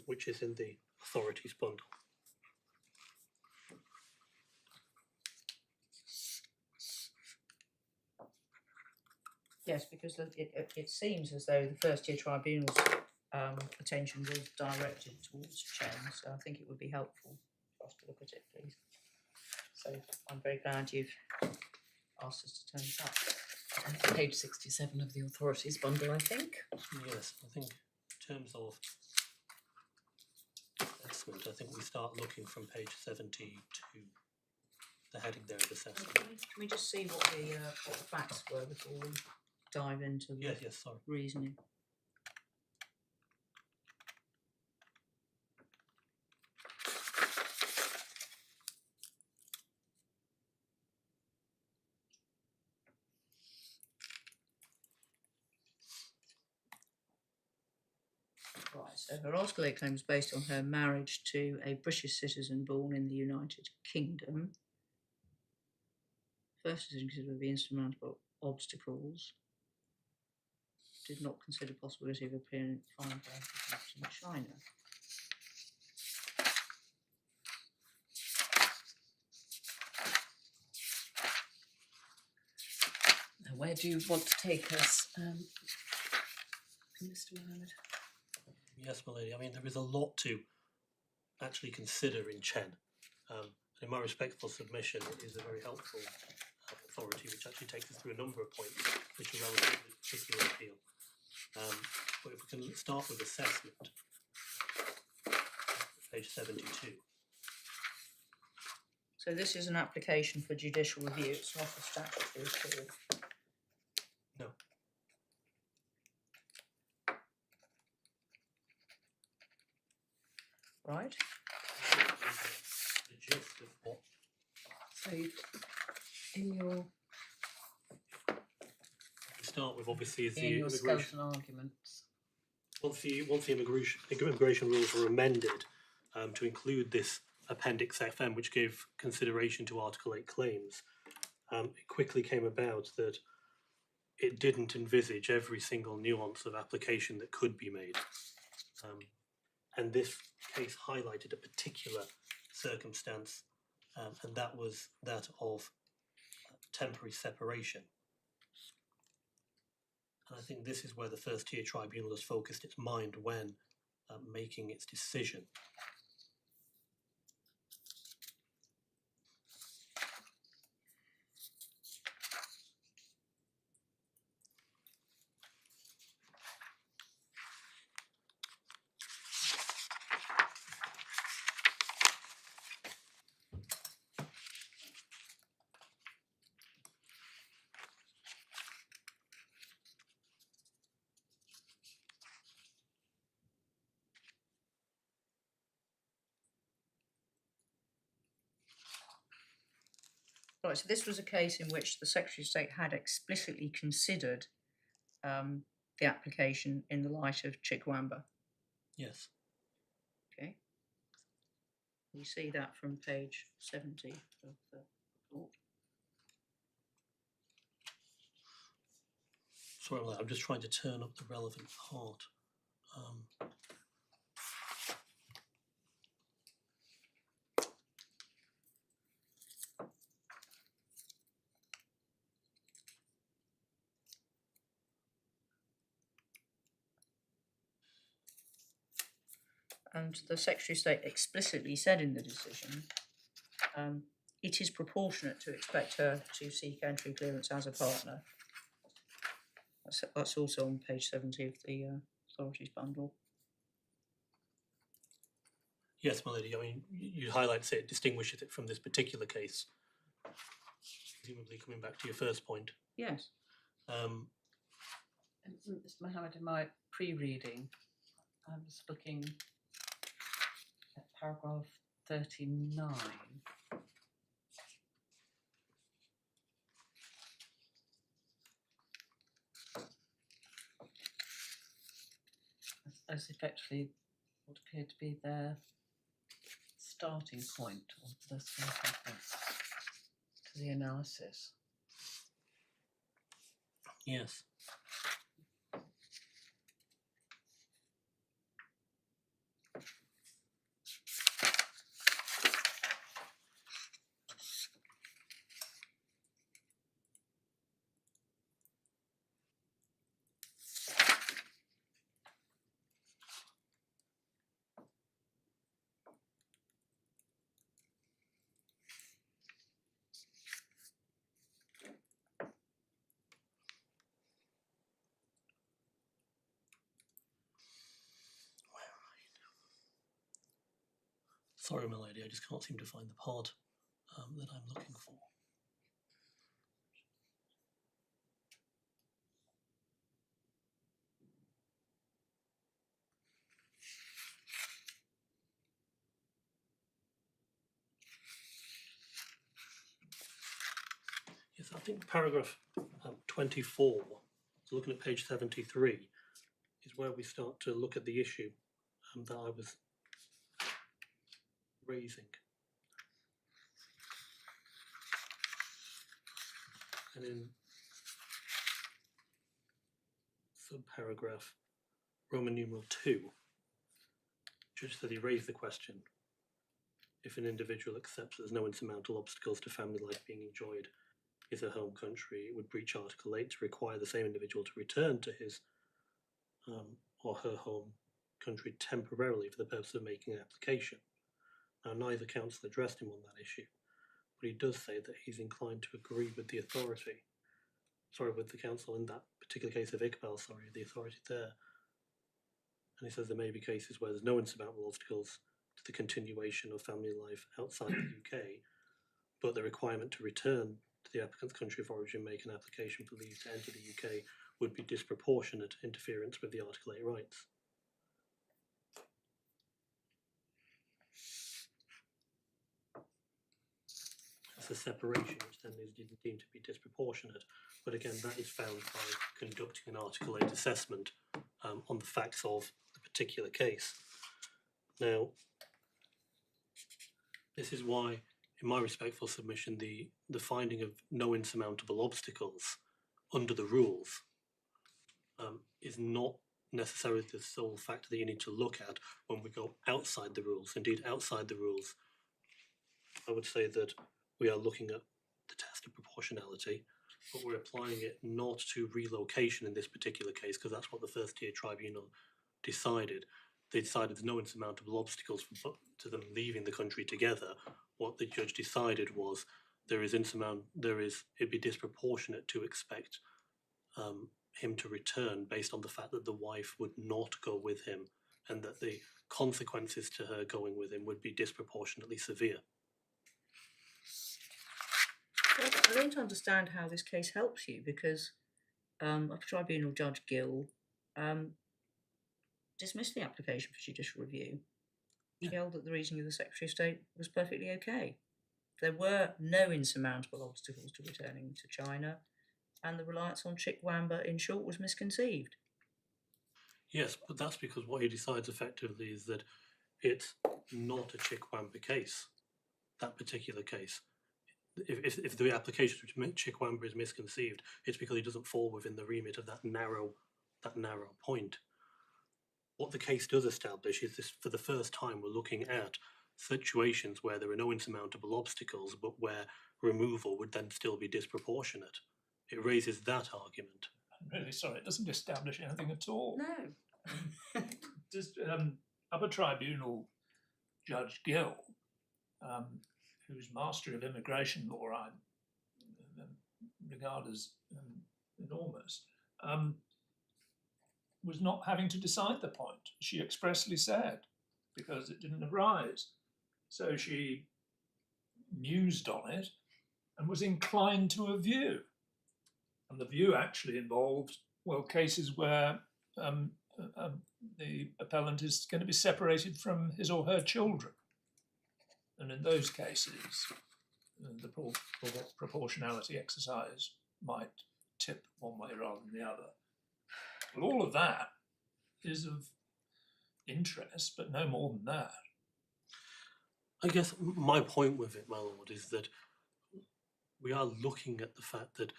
which is in the authorities bundle. Yes, because it seems as though the First Tier Tribunal's attention was directed towards Chen, so I think it would be helpful for us to look at it, please. So I'm very glad you've asked us to turn it up. Page 67 of the authorities bundle, I think. Yes, I think in terms of assessment, I think we start looking from page 72. The heading there of assessment. Can we just see what the facts were before we dive into the Yes, sorry. reasoning? Right, so her Article 8 claim was based on her marriage to a British citizen born in the United Kingdom. First decision considered the insurmountable obstacles. Did not consider possibility of appearing fine in China. Now, where do you want to take us, Mr. Mohammed? Yes, my lady. I mean, there is a lot to actually consider in Chen. In my respectful submission, it is a very helpful authority which actually takes us through a number of points which are relevant to this particular appeal. But if we can start with assessment, page 72. So this is an application for judicial review, it's not a statutory appeal. No. right? The gist of what So in your we start with obviously is the in your immigration. skeleton arguments. Once the immigration rules were amended to include this Appendix FM, which gave consideration to Article 8 claims, it quickly came about that it didn't envisage every single nuance of application that could be made. And this case highlighted a particular circumstance, and that was that of temporary separation. And I think this is where the First Tier Tribunal has focused its mind when making its decision. Right, so this was a case in which the Secretary of State had explicitly considered the application in the light of Chikwamba. Yes. Okay. You see that from page 70 of the report. Sorry, I'm just trying to turn up the relevant part. And the Secretary of State explicitly said in the decision, it is proportionate to expect her to seek entry clearance as a partner. That's also on page 70 of the authorities bundle. Yes, my lady. I mean, you highlight, say, it distinguishes it from this particular case. Presumably, coming back to your first point. Yes. And Mr. Mohammed, in my pre-reading, I was looking at paragraph 39. As effectively what appeared to be their starting point, or the starting point to the analysis. Yes. Sorry, my lady, I just can't seem to find the part that I'm looking for. Yes, I think paragraph 24, so looking at page 73, is where we start to look at the issue that I was raising. And in subparagraph Roman numeral 2, Judge said he raised the question: if an individual accepts there's no insurmountable obstacles to family life being enjoyed in their home country, it would breach Article 8 to require the same individual to return to his or her home country temporarily for the purpose of making an application. Now, neither counsel addressed him on that issue, but he does say that he's inclined to agree with the authority. Sorry, with the counsel in that particular case of Iqbal, the authority there. And he says there may be cases where there's no insurmountable obstacles to the continuation of family life outside the UK, but the requirement to return to the applicant's country of origin, make an application for leave to enter the UK, would be disproportionate interference with the Article 8 rights. a separation, which then is deemed to be disproportionate. But again, that is found by conducting an Article 8 assessment on the facts of the particular case. Now, this is why, in my respectful submission, the finding of no insurmountable obstacles under the rules is not necessarily the sole factor that you need to look at when we go outside the rules. Indeed, outside the rules, I would say that we are looking at the test of proportionality, but we're applying it not to relocation in this particular case, because that's what the First Tier Tribunal decided. They decided there's no insurmountable obstacles to them leaving the country together. What the judge decided was it'd be disproportionate to expect him to return based on the fact that the wife would not go with him, and that the consequences to her going with him would be disproportionately severe. Well, I don't understand how this case helps you, because Upper Tribunal Judge Gill dismissed the application for judicial review. He held that the reasoning of the Secretary of State was perfectly okay. There were no insurmountable obstacles to returning to China, and the reliance on Chikwamba, in short, was misconceived. Yes, but that's because what he decides effectively is that it's not a Chikwamba case, that particular case. If the application to Chikwamba is misconceived, it's because he doesn't fall within the remit of that narrow point. What the case does establish is this: for the first time, we're looking at situations where there are no insurmountable obstacles, but where removal would then still be disproportionate. It raises that argument. I'm really sorry, it doesn't establish anything at all. No. Just Upper Tribunal Judge Gill, whose mastery of immigration law I regard as enormous, was not having to decide the point. She expressly said, because it didn't arise. So she mused on it and was inclined to a view. And the view actually involved, well, cases where the appellant is going to be separated from his or her children. And in those cases, the proportionality exercise might tip one way rather than the other. Well, all of that is of interest, but no more than that. I guess my point with it, my lord, is that we are looking at the fact that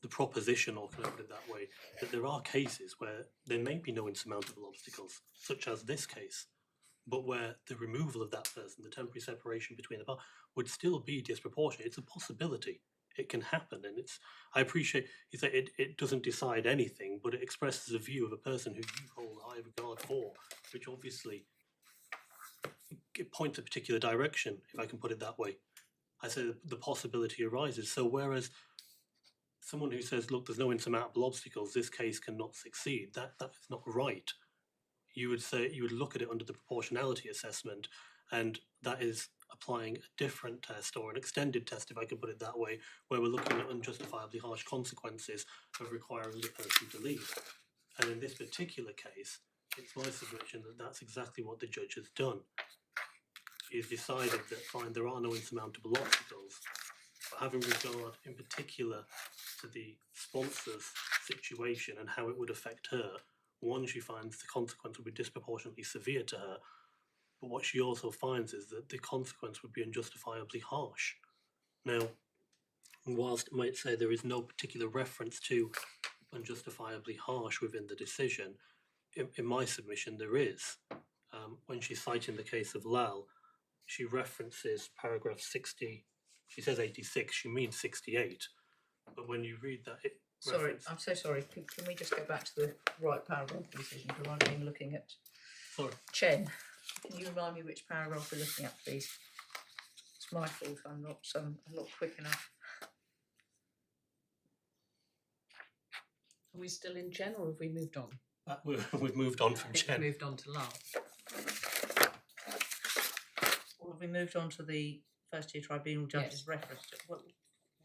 the proposition, or can I put it that way, that there are cases where there may be no insurmountable obstacles, such as this case, but where the removal of that person, the temporary separation between the parties, would still be disproportionate. It's a possibility. It can happen, and I appreciate you say it doesn't decide anything, but it expresses a view of a person who you hold high regard for, which obviously it points a particular direction, if I can put it that way. I say the possibility arises. So whereas someone who says, look, there's no insurmountable obstacles, this case cannot succeed, that is not right. You would look at it under the proportionality assessment, and that is applying a different test, or an extended test, if I can put it that way, where we're looking at unjustifiably harsh consequences of requiring the person to leave. And in this particular case, it's my submission that that's exactly what the judge has done. He's decided that, fine, there are no insurmountable obstacles, but having regard in particular to the sponsor's situation and how it would affect her, one, she finds the consequence would be disproportionately severe to her, but what she also finds is that the consequence would be unjustifiably harsh. Now, whilst it might say there is no particular reference to unjustifiably harsh within the decision, in my submission there is. When she's citing the case of Lal, she references paragraph 60, she says 86, she means 68, but when you read that, Sorry, I'm so sorry. Can we just go back to the right paragraph of the decision? Because I've been looking at Chen. Can you remind me which paragraph we're looking at, please? It's my fault. I'm not quick enough. Are we still in Chen, or have we moved on? We've moved on from Chen. Moved on to Lal. Or have we moved on to the First Tier Tribunal judge's reference to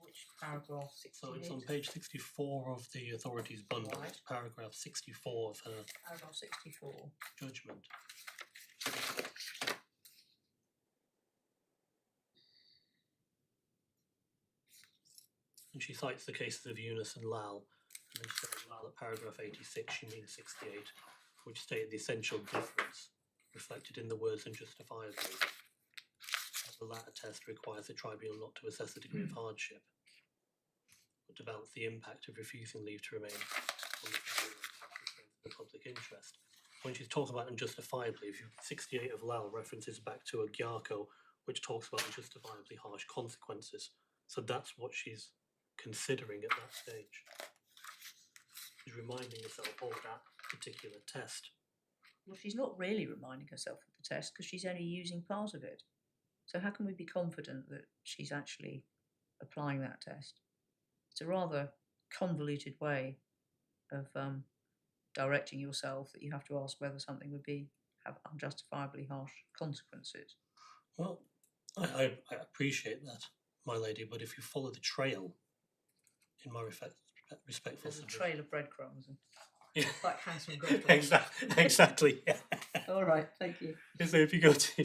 which paragraph? 68? So it's on page 64 of the authorities bundle, Right. paragraph 64 of her Paragraph 64. judgment. And she cites the cases of Eunice and Lal, and then she says Lal at paragraph 86, she means 68, which stated the essential difference reflected in the words unjustifiably. As the latter test requires the tribunal not to assess the degree of hardship, but to balance the impact of refusing leave to remain on the public interest. When she's talking about unjustifiably, 68 of Lal references back to a Gyarko, which talks about unjustifiably harsh consequences. So that's what she's considering at that stage. She's reminding herself of that particular test. Well, she's not really reminding herself of the test because she's only using part of it. So how can we be confident that she's actually applying that test? It's a rather convoluted way of directing yourself, that you have to ask whether something would have unjustifiably harsh consequences. Well, I respect that, my lady, but if you follow the trail, in my respectful There's a submission- trail of breadcrumbs and Yeah. like Hansel and Gretel. Exactly. Yeah. All right, thank you. So if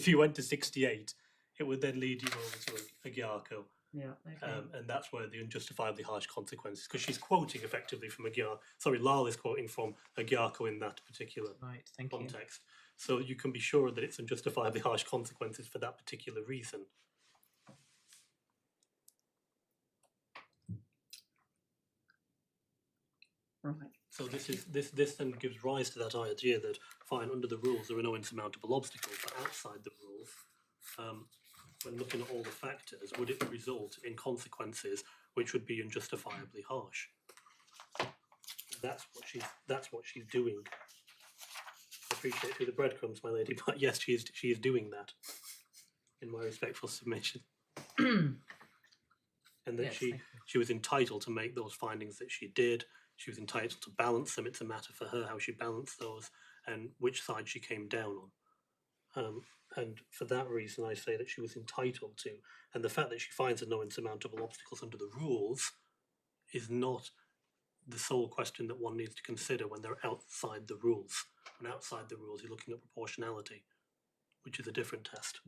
you went to 68, it would then lead you over to a Gyarko, Yeah, okay. and that's where the unjustifiably harsh consequences, because she's quoting effectively from a Gyarko. Sorry, Lal is quoting from a Gyarko in that particular Right, thank you. context. So you can be sure that it's unjustifiably harsh consequences for that particular reason. Right. So this then gives rise to that idea that fine, under the rules there are no insurmountable obstacles, but outside the rules, when looking at all the factors, would it result in consequences which would be unjustifiably harsh? That's what she's doing. I appreciate through the breadcrumbs, my lady, but yes, she is doing that. In my respectful submission. And that Yes, thank you. she was entitled to make those findings that she did. She was entitled to balance them. It's a matter for her how she balanced those and which side she came down on. And for that reason, I say that she was entitled to. And the fact that she finds there are no insurmountable obstacles under the rules is not the sole question that one needs to consider when they're outside the rules. When outside the rules, you're looking at proportionality, which is a different test.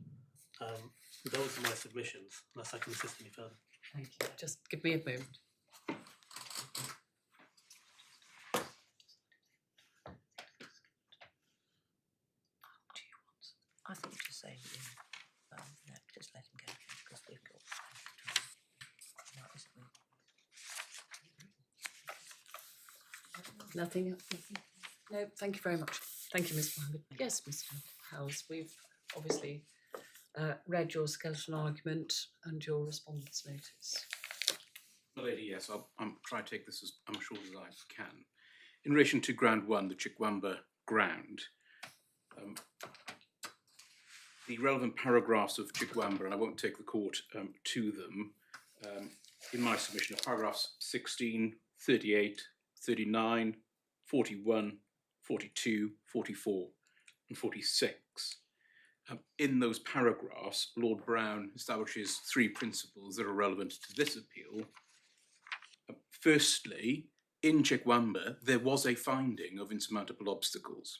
Those are my submissions, unless I can assist any further. Thank you. Just give me a moment. I think just say, no, just let him go because we've got. That isn't Nothing else? No, thank you very much. Thank you, Ms. Mohammed. Yes, Mr. Howes, we've obviously read your skeleton argument and your respondent's notice. My lady, yes, I'll try to take this as short as I can. In relation to ground one, the Chikwamba ground, the relevant paragraphs of Chikwamba, and I won't take the court to them, in my submission are paragraphs 16, 38, 39, 41, 42, 44 and 46. In those paragraphs, Lord Brown establishes three principles that are relevant to this appeal. Firstly, in Chikwamba, there was a finding of insurmountable obstacles.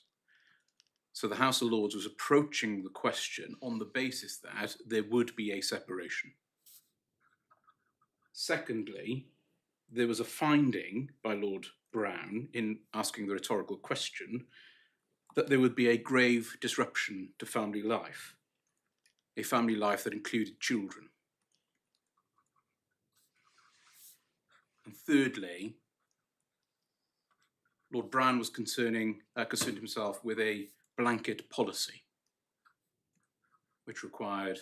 So the House of Lords was approaching the question on the basis that there would be a separation. Secondly, there was a finding by Lord Brown in asking the rhetorical question that there would be a grave disruption to family life, a family life that included children. And thirdly, Lord Brown was concerned himself with a blanket policy, which required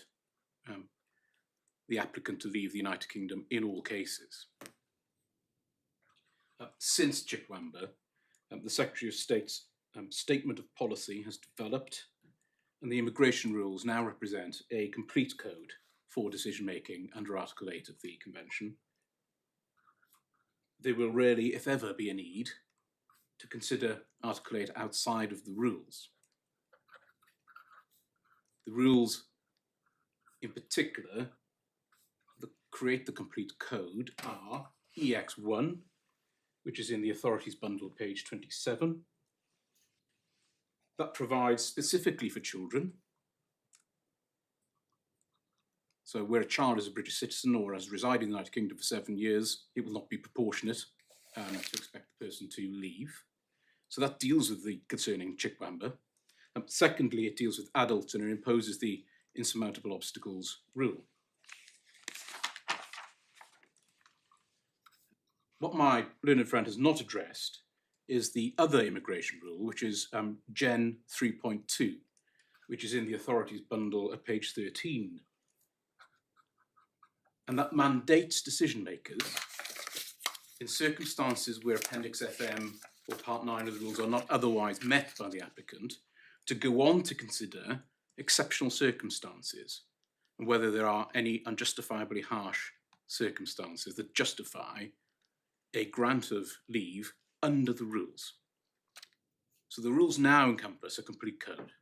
the applicant to leave the United Kingdom in all cases. Since Chikwamba, the Secretary of State's statement of policy has developed, and the immigration rules now represent a complete code for decision-making under Article 8 of the Convention. There will rarely, if ever, be a need to consider Article 8 outside of the rules. The rules, in particular, that create the complete code are EX1, which is in the Authorities Bundle, page 27. That provides specifically for children So where a child is a British citizen or has resided in the United Kingdom for 7 years, it will not be proportionate to expect the person to leave. So that deals with the concerning Chikwamba. Secondly, it deals with adults and it imposes the insurmountable obstacles rule. What my learned friend has not addressed is the other immigration rule, which is Gen 3.2, which is in the authorities bundle at page 13. And that mandates decision makers in circumstances where Appendix FM or Part 9 of the rules are not otherwise met by the applicant to go on to consider exceptional circumstances and whether there are any unjustifiably harsh circumstances that justify a grant of leave under the rules. So the rules now encompass a complete code.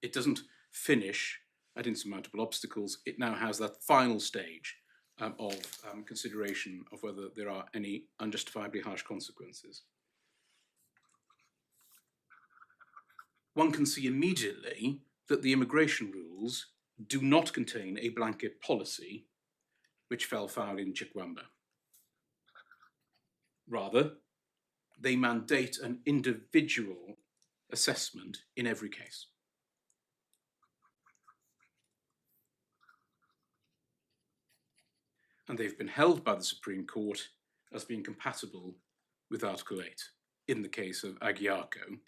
It doesn't finish at insurmountable obstacles. It now has that final stage of consideration of whether there are any unjustifiably harsh consequences. One can see immediately that the immigration rules do not contain a blanket policy which fell foul in Chikwamba. Rather, they mandate an individual assessment in every case. And they've been held by the Supreme Court as being compatible with Article 8 in the case of Agiaco.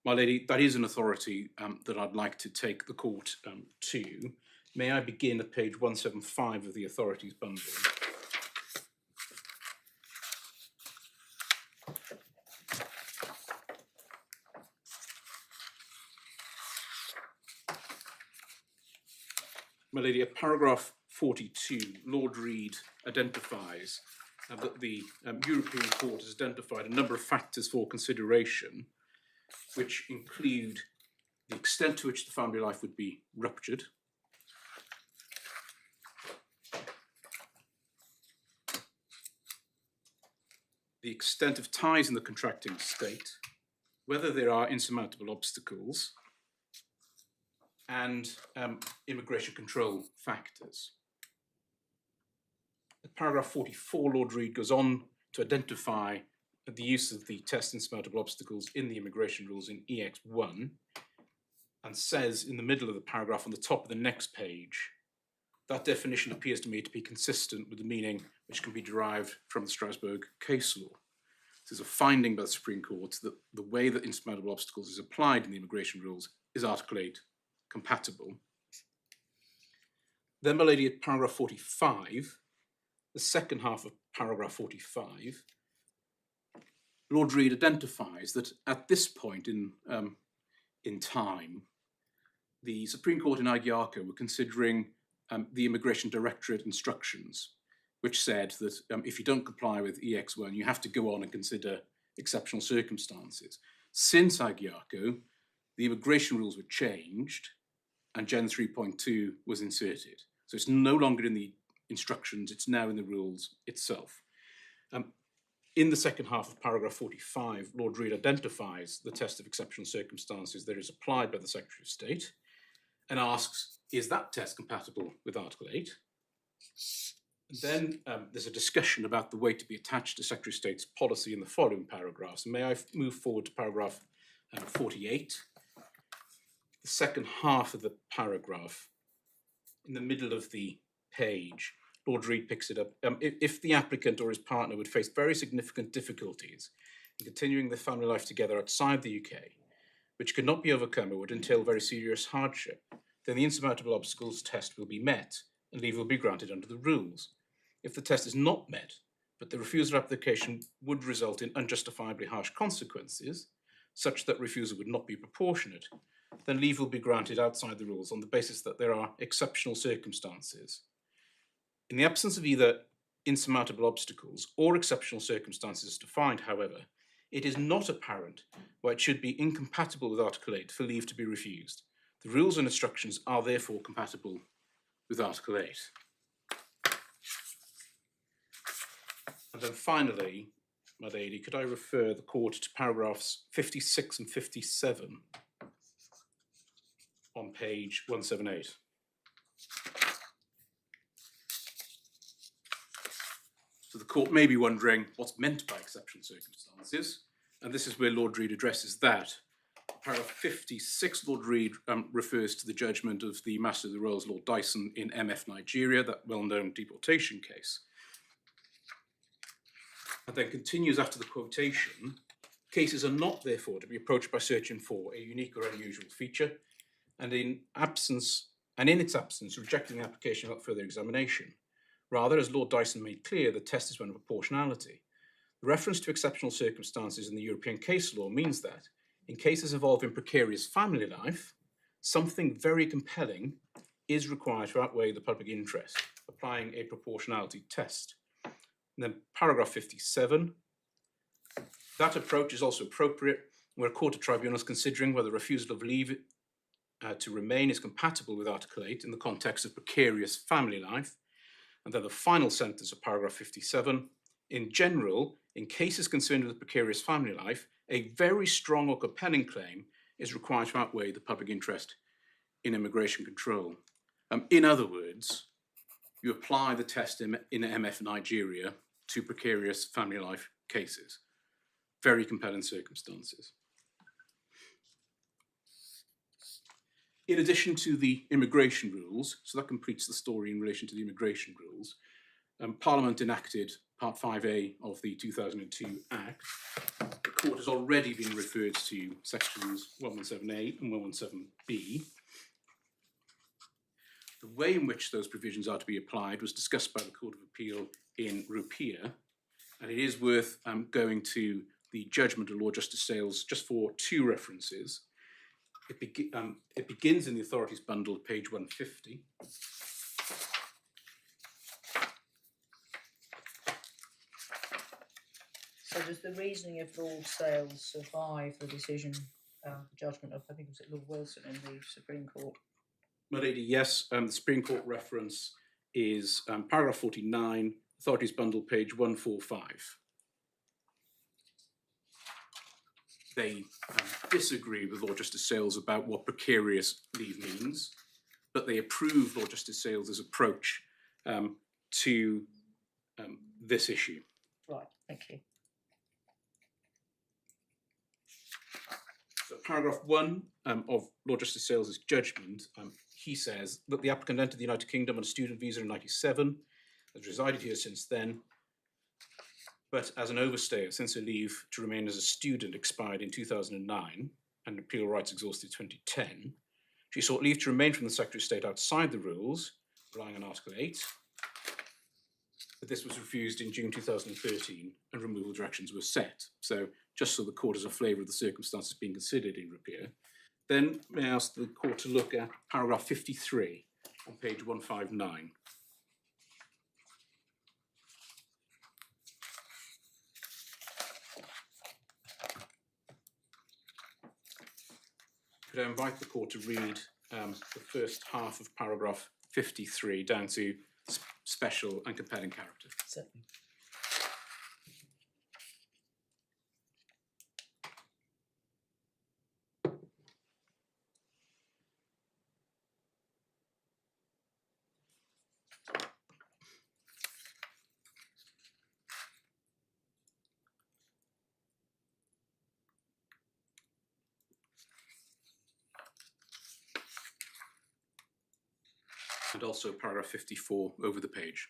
My lady, that is an authority that I'd like to take the court to. May I begin at page 175 of the authorities bundle? My lady, at paragraph 42, Lord Reid identifies that the European Court has identified a number of factors for consideration, which include the extent to which the family life would be ruptured, the extent of ties in the contracting state, whether there are insurmountable obstacles, and immigration control factors. At paragraph 44, Lord Reid goes on to identify the use of the test insurmountable obstacles in the immigration rules in EX1 and says in the middle of the paragraph on the top of the next page, that definition appears to me to be consistent with the meaning which can be derived from the Strasbourg case law. This is a finding by the Supreme Court that the way that insurmountable obstacles is applied in the immigration rules is Article 8 compatible. Then, my lady, at paragraph 45, the second half of paragraph 45, Lord Reid identifies that at this point in time, the Supreme Court in Agiaco were considering the Immigration Directorate instructions, which said that if you don't comply with EX1, you have to go on and consider exceptional circumstances. Since Agiaco, the immigration rules were changed and Gen 3.2 was inserted. So it's no longer in the instructions, it's now in the rules itself. In the second half of paragraph 45, Lord Reid identifies the test of exceptional circumstances that is applied by the Secretary of State and asks, is that test compatible with Article 8? And then there's a discussion about the weight to be attached to Secretary of State's policy in the following paragraphs. May I move forward to paragraph 48? The second half of the paragraph, in the middle of the page, Lord Reid picks it up. If the applicant or his partner would face very significant difficulties in continuing their family life together outside the UK, which could not be overcome or would entail very serious hardship, then the insurmountable obstacles test will be met and leave will be granted under the rules. If the test is not met, but the refusal application would result in unjustifiably harsh consequences, such that refusal would not be proportionate, then leave will be granted outside the rules on the basis that there are exceptional circumstances. In the absence of either insurmountable obstacles or exceptional circumstances defined, however, it is not apparent why it should be incompatible with Article 8 for leave to be refused. The rules and instructions are therefore compatible with Article 8. And then finally, my lady, could I refer the court to paragraphs 56 and 57 on page 178? So the court may be wondering what's meant by exceptional circumstances, and this is where Lord Reid addresses that. Paragraph 56, Lord Reid refers to the judgment of the Master of the Rolls, Lord Dyson, in MF Nigeria, that well-known deportation case. And then continues after the quotation, cases are not therefore to be approached by searching for a unique or unusual feature, and in its absence, rejecting the application without further examination. Rather, as Lord Dyson made clear, the test is one of proportionality. The reference to exceptional circumstances in the European case law means that, in cases involving precarious family life, something very compelling is required to outweigh the public interest, applying a proportionality test. And then paragraph 57, that approach is also appropriate where a court of tribunal is considering whether refusal of leave to remain is compatible with Article 8 in the context of precarious family life. And then the final sentence of paragraph 57, in general, in cases concerned with precarious family life, a very strong or compelling claim is required to outweigh the public interest in immigration control. In other words, you apply the test in MF Nigeria to precarious family life cases. Very compelling circumstances. In addition to the immigration rules, so that completes the story in relation to the immigration rules, Parliament enacted Part 5A of the 2002 Act. The court has already been referred to sections 117A and 117B. The way in which those provisions are to be applied was discussed by the Court of Appeal in Rupiah, and it is worth going to the judgment of Lord Justice Sales just for two references. It begins in the authorities bundle, page 150. So does the reasoning of Lord Sales survive the decision, judgment of, I think it was Lord Wilson in the Supreme Court? My lady, yes. The Supreme Court reference is paragraph 49, authorities bundle, page 145. They disagree with Lord Justice Sales about what precarious leave means, but they approve Lord Justice Sales's approach to this issue. Right, thank you. So paragraph 1 of Lord Justice Sales's judgment, he says that the applicant entered the United Kingdom on a student visa in 1997, has resided here since then, but as an overstayer since her leave to remain as a student expired in 2009 and appeal rights exhausted 2010. She sought leave to remain from the Secretary of State outside the rules, relying on Article 8, but this was refused in June 2013 and removal directions were set. So just so the court has a flavour of the circumstances being considered in Rupiah. Then may I ask the court to look at paragraph 53 on page 159. Could I invite the court to read the first half of paragraph 53 down to special and compelling character? Certainly. And also paragraph 54 over the page.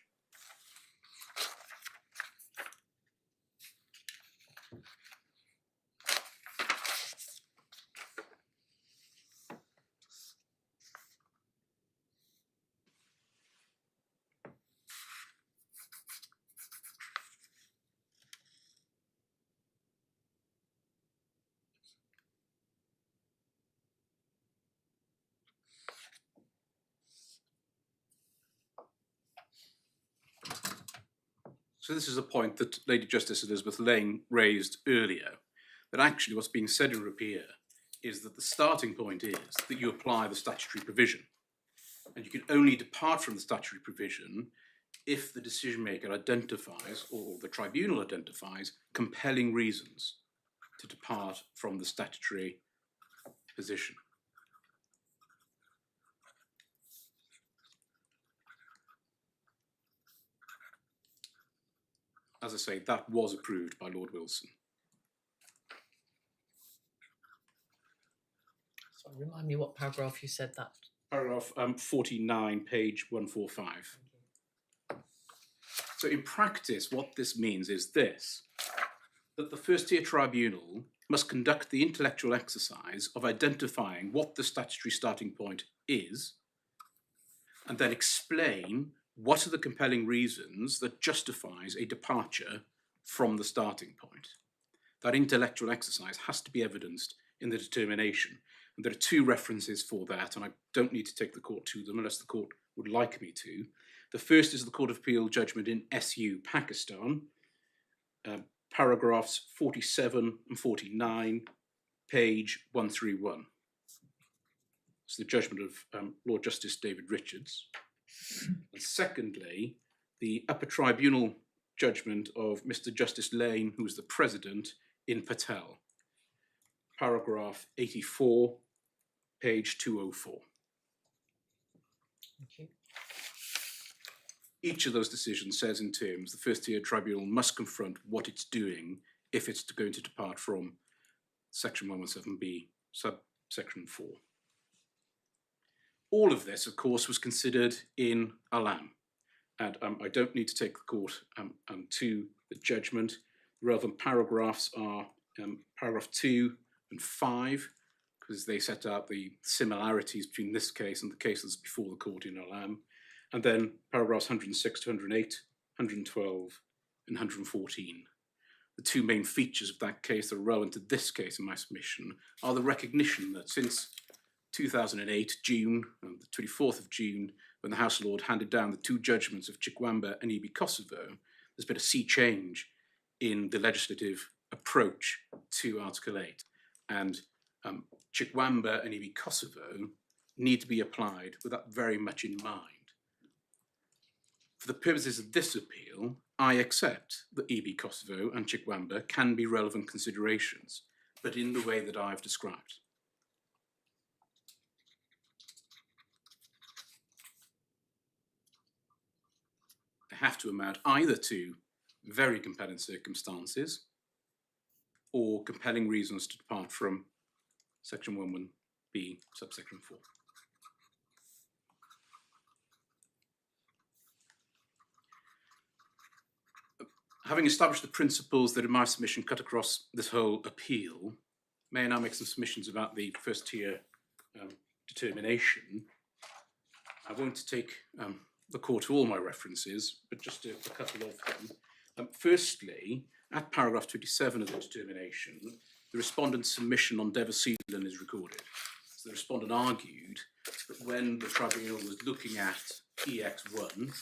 So this is a point that Lady Justice Elizabeth Lane raised earlier, that actually what's being said in Rupiah is that the starting point is that you apply the statutory provision. And you can only depart from the statutory provision if the decision maker identifies, or the tribunal identifies, compelling reasons to depart from the statutory position. as I say, that was approved by Lord Wilson. Sorry, remind me what paragraph you said that. Paragraph 49, page 145. So in practice, what this means is this, that the First Tier Tribunal must conduct the intellectual exercise of identifying what the statutory starting point is, and then explain what are the compelling reasons that justifies a departure from the starting point. That intellectual exercise has to be evidenced in the determination. And there are two references for that, and I don't need to take the court to them unless the court would like me to. The first is the Court of Appeal judgment in SU, Pakistan, paragraphs 47 and 49, page 131. It's the judgment of Lord Justice David Richards. And secondly, the Upper Tribunal judgment of Mr. Justice Lane, who was the president, in Patel, paragraph 84, page 204. Thank you. Each of those decisions says in terms the First Tier Tribunal must confront what it's doing if it's going to depart from section 117B, subsection 4. All of this, of course, was considered in Alam. And I don't need to take the court to the judgment. The relevant paragraphs are paragraph 2 and 5, because they set out the similarities between this case and the cases before the court in Alam. And then paragraphs 106 to 108, 112, and 114. The two main features of that case that are relevant to this case in my submission are the recognition that since 2008, June, the 24th of June, when the House of Lords handed down the two judgments of Chikwamba and EB Kosovo, there's been a sea change in the legislative approach to Article 8. And Chikwamba and EB Kosovo need to be applied with that very much in mind. For the purposes of this appeal, I accept that EB Kosovo and Chikwamba can be relevant considerations, but in the way that I've described. They have to amount either to very compelling circumstances or compelling reasons to depart from section 11B, subsection 4. Having established the principles that in my submission cut across this whole appeal, may I now make some submissions about the first tier determination. I won't take the court to all my references, but just a couple of them. Firstly, at paragraph 27 of the determination, the respondent's submission on Dever Sealand is recorded. So the respondent argued that when the tribunal was looking at EX1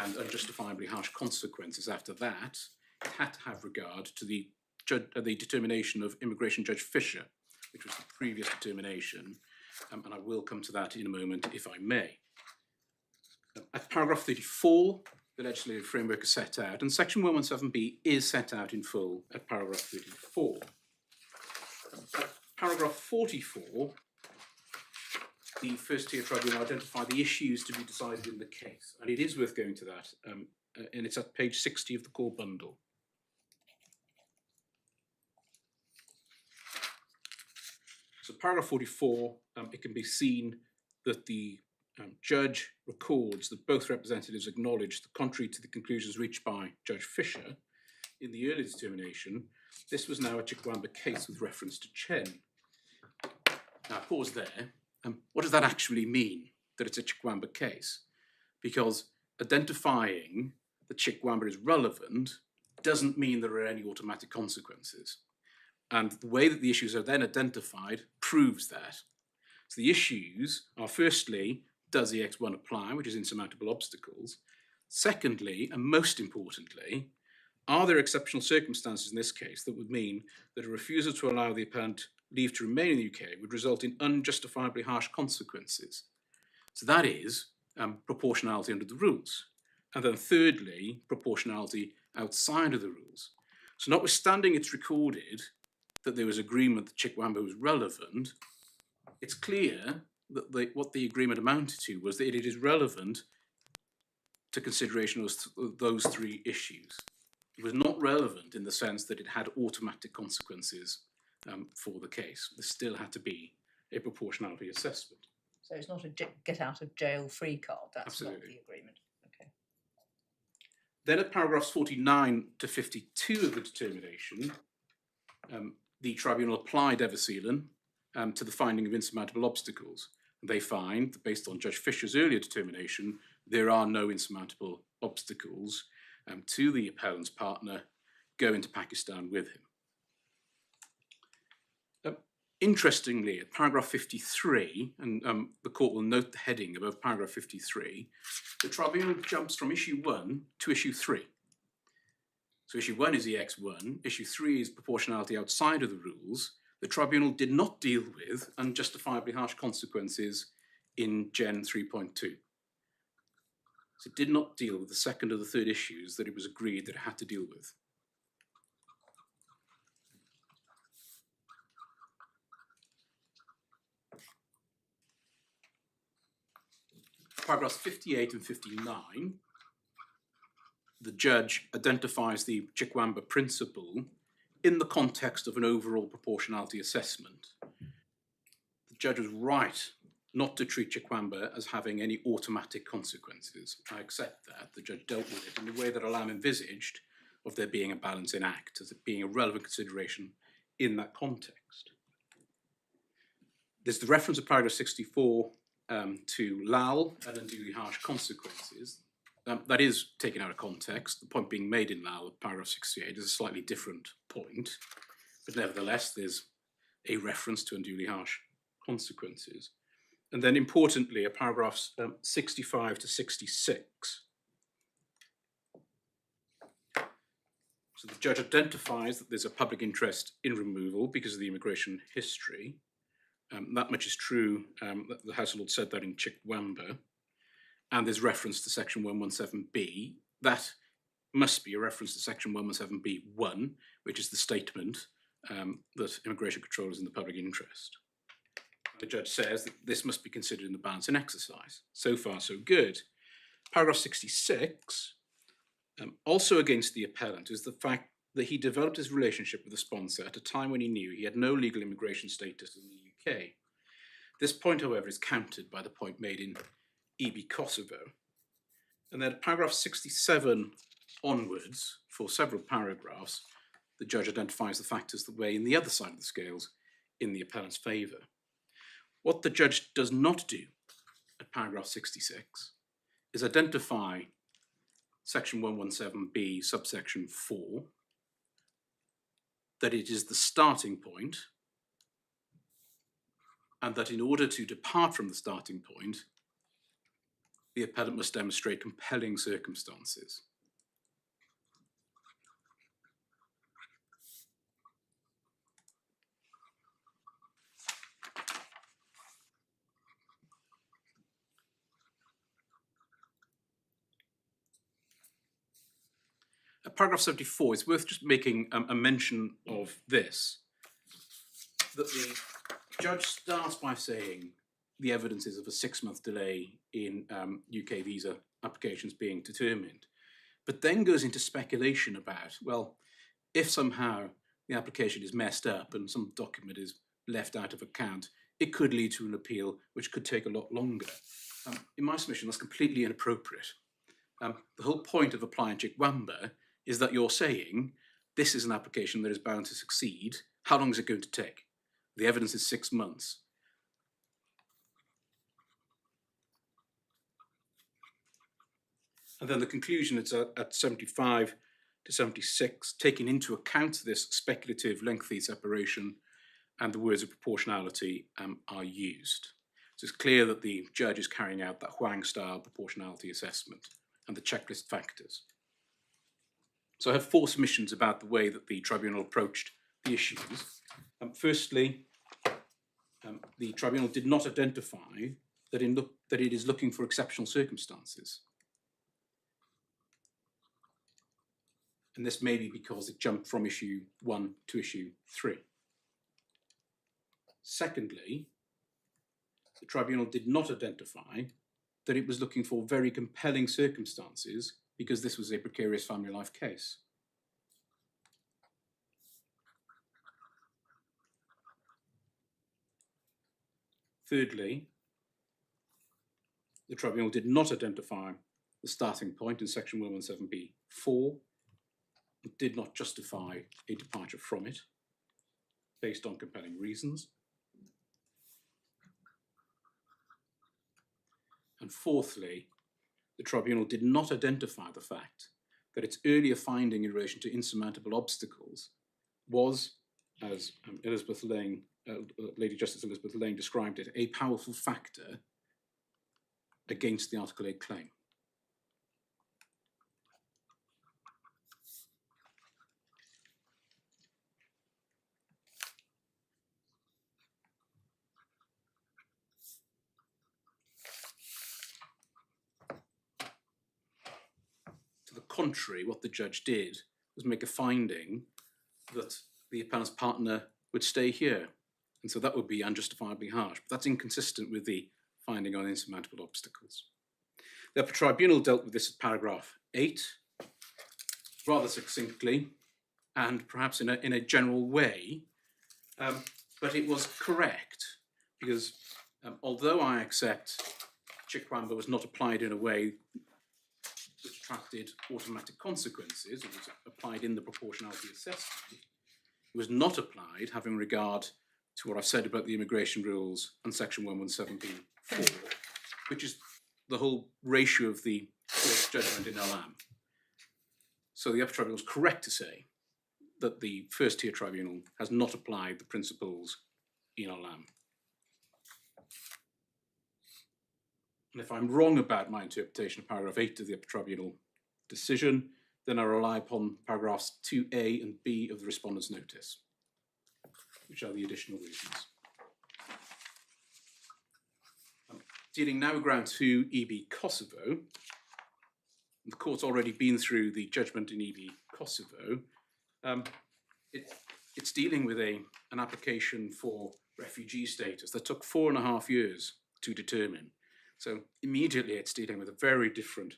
and unjustifiably harsh consequences after that, it had to have regard to the determination of Immigration Judge Fisher, which was the previous determination, and I will come to that in a moment if I may. At paragraph 34, the legislative framework is set out, and section 117B is set out in full at paragraph 34. At paragraph 44, the First Tier Tribunal identified the issues to be decided in the case, and it is worth going to that, and it's at page 60 of the core bundle. So paragraph 44, it can be seen that the judge records that both representatives acknowledged that contrary to the conclusions reached by Judge Fisher in the earlier determination, this was now a Chikwamba case with reference to Chen. Now, pause there. What does that actually mean, that it's a Chikwamba case? Because identifying that Chikwamba is relevant doesn't mean there are any automatic consequences. And the way that the issues are then identified proves that. So the issues are, firstly, does EX1 apply, which is insurmountable obstacles? Secondly, and most importantly, are there exceptional circumstances in this case that would mean that a refusal to allow the appellant leave to remain in the UK would result in unjustifiably harsh consequences? So that is proportionality under the rules. And then thirdly, proportionality outside of the rules. So notwithstanding it's recorded that there was agreement that Chikwamba was relevant, it's clear that what the agreement amounted to was that it is relevant to consideration of those three issues. It was not relevant in the sense that it had automatic consequences for the case. There still had to be a proportionality assessment. So it's not a get out of jail free card. That's Absolutely. not the agreement. Okay. Then at paragraphs 49 to 52 of the determination, the tribunal applied Everseelen to the finding of insurmountable obstacles. They find that based on Judge Fisher's earlier determination, there are no insurmountable obstacles to the appellant's partner going to Pakistan with him. Interestingly, at paragraph 53, and the court will note the heading above paragraph 53, the tribunal jumps from issue 1 to issue 3. So issue 1 is EX1, issue 3 is proportionality outside of the rules. The tribunal did not deal with unjustifiably harsh consequences in Gen 3.2. So it did not deal with the second or the third issues that it was agreed that it had to deal with. Paragraphs 58 and 59, the judge identifies the Chikwamba principle in the context of an overall proportionality assessment. The judge was right not to treat Chikwamba as having any automatic consequences. I accept that. The judge dealt with it in the way that Alam envisaged of there being a balancing act, as it being a relevant consideration in that context. There's the reference of paragraph 64 to Lal and unduly harsh consequences. That is taken out of context. The point being made in Lal, paragraph 68, is a slightly different point, but nevertheless there's a reference to unduly harsh consequences. And then importantly, at paragraphs 65 to 66, so the judge identifies that there's a public interest in removal because of the immigration history. That much is true, the House of Lords said that in Chikwamba, and there's reference to section 117B. That must be a reference to section 117B1, which is the statement that immigration control is in the public interest. The judge says that this must be considered in the balancing exercise. So far, so good. Paragraph 66, also against the appellant, is the fact that he developed his relationship with the sponsor at a time when he knew he had no legal immigration status in the UK. This point, however, is countered by the point made in EB Kosovo. And then paragraph 67 onwards, for several paragraphs, the judge identifies the factors that weigh in the other side of the scales in the appellant's favour. What the judge does not do at paragraph 66 is identify section 117B subsection 4, that it is the starting point, and that in order to depart from the starting point, the appellant must demonstrate compelling circumstances. Paragraph 74, it's worth just making a mention of this, that the judge starts by saying the evidence is of a 6-month delay in UK visa applications being determined, but then goes into speculation about, well, if somehow the application is messed up and some document is left out of account, it could lead to an appeal which could take a lot longer. In my submission, that's completely inappropriate. The whole point of applying Chikwamba is that you're saying this is an application that is bound to succeed. How long is it going to take? The evidence is 6 months. And then the conclusion is at 75 to 76, taking into account this speculative lengthy separation and the words of proportionality are used. So it's clear that the judge is carrying out that Huang-style proportionality assessment and the checklist factors. So I have 4 submissions about the way that the tribunal approached the issues. Firstly, the tribunal did not identify that it is looking for exceptional circumstances. And this may be because it jumped from issue 1 to issue 3. Secondly, the tribunal did not identify that it was looking for very compelling circumstances because this was a precarious family life case. Thirdly, the tribunal did not identify the starting point in section 117b(4). It did not justify a departure from it based on compelling reasons. And fourthly, the tribunal did not identify the fact that its earlier finding in relation to insurmountable obstacles was, as Lady Justice Elizabeth Lang described it, a powerful factor against the Article 8 claim. To the contrary, what the judge did was make a finding that the appellant's partner would stay here. And so that would be unjustifiably harsh. But that's inconsistent with the finding on insurmountable obstacles. The Upper Tribunal dealt with this at paragraph 8, rather succinctly and perhaps in a general way. But it was correct because although I accept Chikwamba was not applied in a way which attracted automatic consequences, it was applied in the proportionality assessment, it was not applied having regard to what I've said about the immigration rules and section 117b(4), which is the whole ratio of the court's judgment in LM. So the Upper Tribunal is correct to say that the First Tier Tribunal has not applied the principles in LM. And if I'm wrong about my interpretation of paragraph 8 of the Upper Tribunal decision, then I rely upon paragraphs 2a and b of the respondent's notice, which are the additional reasons. Dealing now with ground 2, EB Kosovo, the court's already been through the judgment in EB Kosovo. It's dealing with an application for refugee status that took 4.5 years to determine. So immediately it's dealing with a very different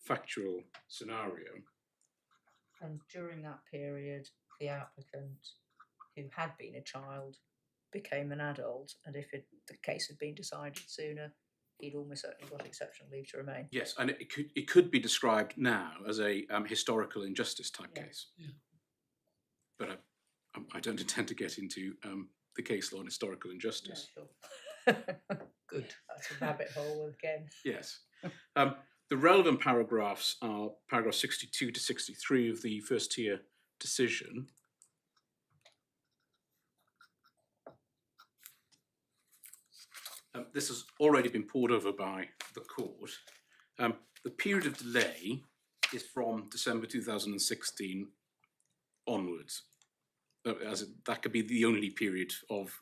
factual scenario. And during that period, the applicant, who had been a child, became an adult, and if the case had been decided sooner, he'd almost certainly got exceptional leave to remain. Yes, and it could be described now as a historical injustice type case. Yeah. But I don't intend to get into the case law on historical injustice. Yeah, sure. Good. That's a rabbit hole again. Yes. The relevant paragraphs are paragraphs 62 to 63 of the First Tier decision. This has already been pored over by the court. The period of delay is from December 2016 onwards. That could be the only period of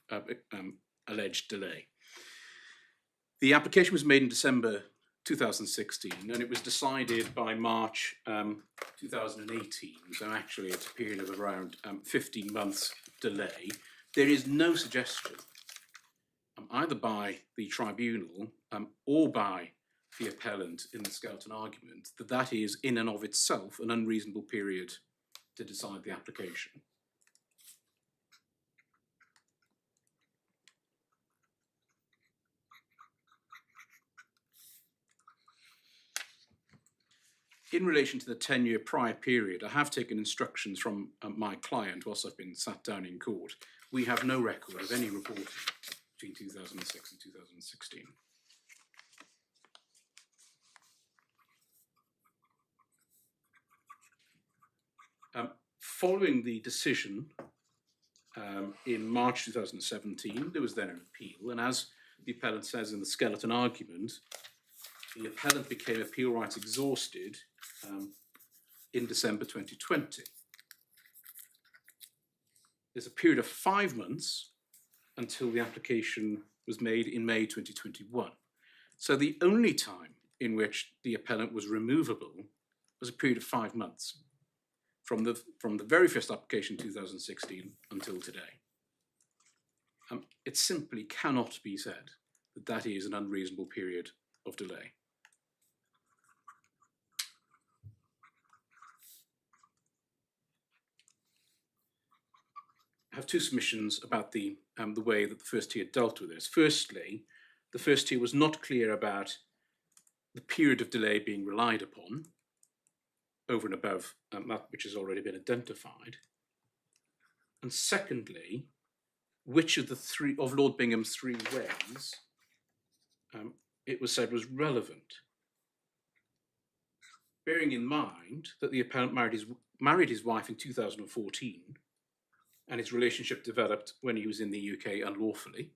alleged delay. The application was made in December 2016 and it was decided by March 2018. So actually it's a period of around 15 months delay. There is no suggestion either by the tribunal or by the appellant in the skeleton argument that that is in and of itself an unreasonable period to decide the application. In relation to the 10-year prior period, I have taken instructions from my client whilst I've been sat down in court. We have no record of any reporting between 2006 and 2016. Following the decision in March 2017, there was then an appeal, and as the appellant says in the skeleton argument, the appellant became appeal rights exhausted in December 2020. There's a period of 5 months until the application was made in May 2021. So the only time in which the appellant was removable was a period of 5 months from the very first application in 2016 until today. It simply cannot be said that that is an unreasonable period of delay. I have two submissions about the way that the First Tier dealt with this. Firstly, the First Tier was not clear about the period of delay being relied upon over and above that which has already been identified. And secondly, which of the three of Lord Bingham's three ways it was said was relevant. Bearing in mind that the appellant married his wife in 2014, and his relationship developed when he was in the UK unlawfully,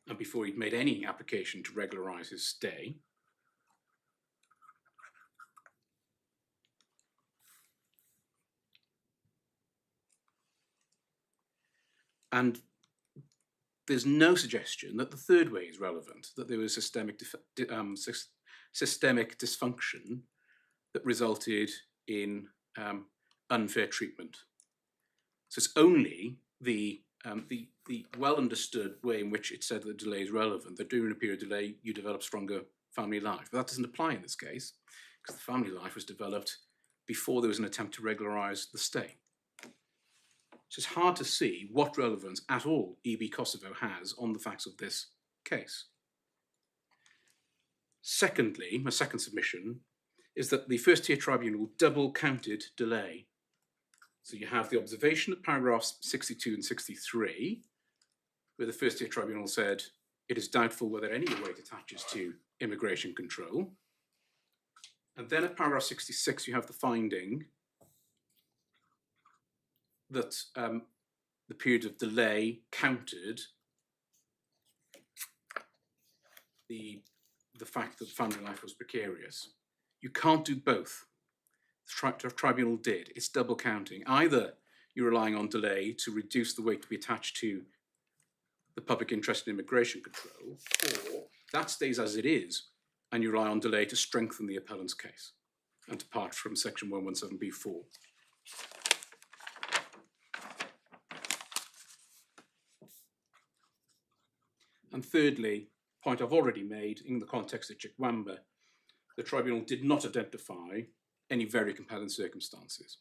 and before he'd made any application to regularise his stay. And there's no suggestion that the third way is relevant, that there was systemic dysfunction that resulted in unfair treatment. So it's only the well understood way in which it said that delay is relevant, that during a period of delay you develop stronger family life. But that doesn't apply in this case, because the family life was developed before there was an attempt to regularise the stay. So it's hard to see what relevance at all EB Kosovo has on the facts of this case. Secondly, my second submission is that the First Tier Tribunal double counted delay. So you have the observation at paragraphs 62 and 63, where the First Tier Tribunal said it is doubtful whether any weight attaches to immigration control. And then at paragraph 66, you have the finding that the period of delay counted the fact that family life was precarious. You can't do both. The tribunal did. It's double counting. Either you're relying on delay to reduce the weight to be attached to the public interest in immigration control, or that stays as it is, and you rely on delay to strengthen the appellant's case and depart from section 117b(4). And thirdly, point I've already made in the context of Chikwamba, the tribunal did not identify any very compelling circumstances.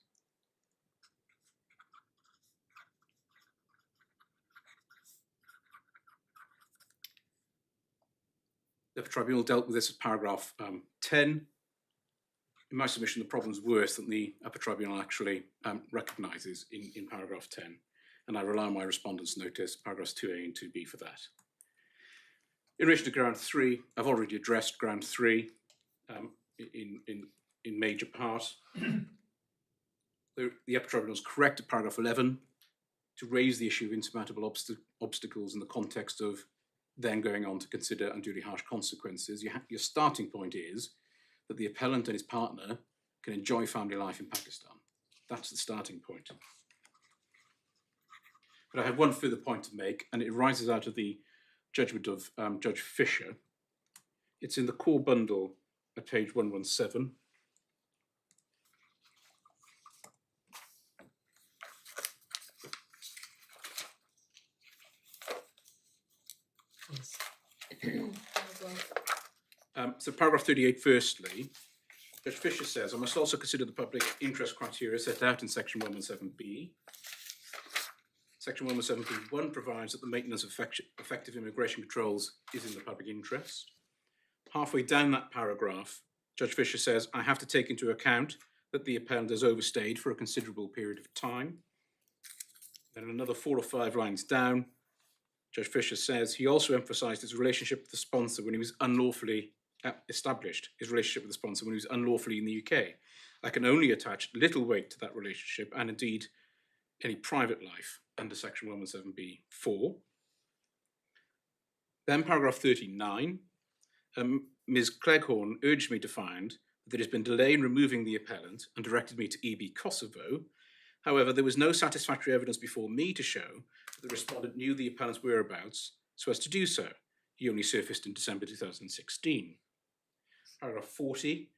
The tribunal dealt with this as paragraph 10. In my submission, the problem's worse than the Upper Tribunal actually recognises in paragraph 10. And I rely on my respondent's notice, paragraphs 2a and 2b for that. In relation to ground 3, I've already addressed ground 3 in major part. The Upper Tribunal is correct at paragraph 11 to raise the issue of insurmountable obstacles in the context of then going on to consider unduly harsh consequences. Your starting point is that the appellant and his partner can enjoy family life in Pakistan. That's the starting point. But I have one further point to make, and it arises out of the judgment of Judge Fisher. It's in the core bundle at page 117. So paragraph 38, firstly, Judge Fisher says, I must also consider the public interest criteria set out in section 117b. Section 117b(1) provides that the maintenance of effective immigration controls is in the public interest. Halfway down that paragraph, Judge Fisher says, I have to take into account that the appellant has overstayed for a considerable period of time. Then another 4 or 5 lines down, Judge Fisher says he also emphasised his relationship with the sponsor when he was unlawfully established, his relationship with the sponsor when he was unlawfully in the UK. I can only attach little weight to that relationship and indeed any private life under section 117b(4). Then paragraph 39, Ms. Cleghorn urged me to find that there has been delay in removing the appellant and directed me to EB Kosovo. However, there was no satisfactory evidence before me to show that the respondent knew the appellant's whereabouts so as to do so. He only surfaced in December 2016. Paragraph 40,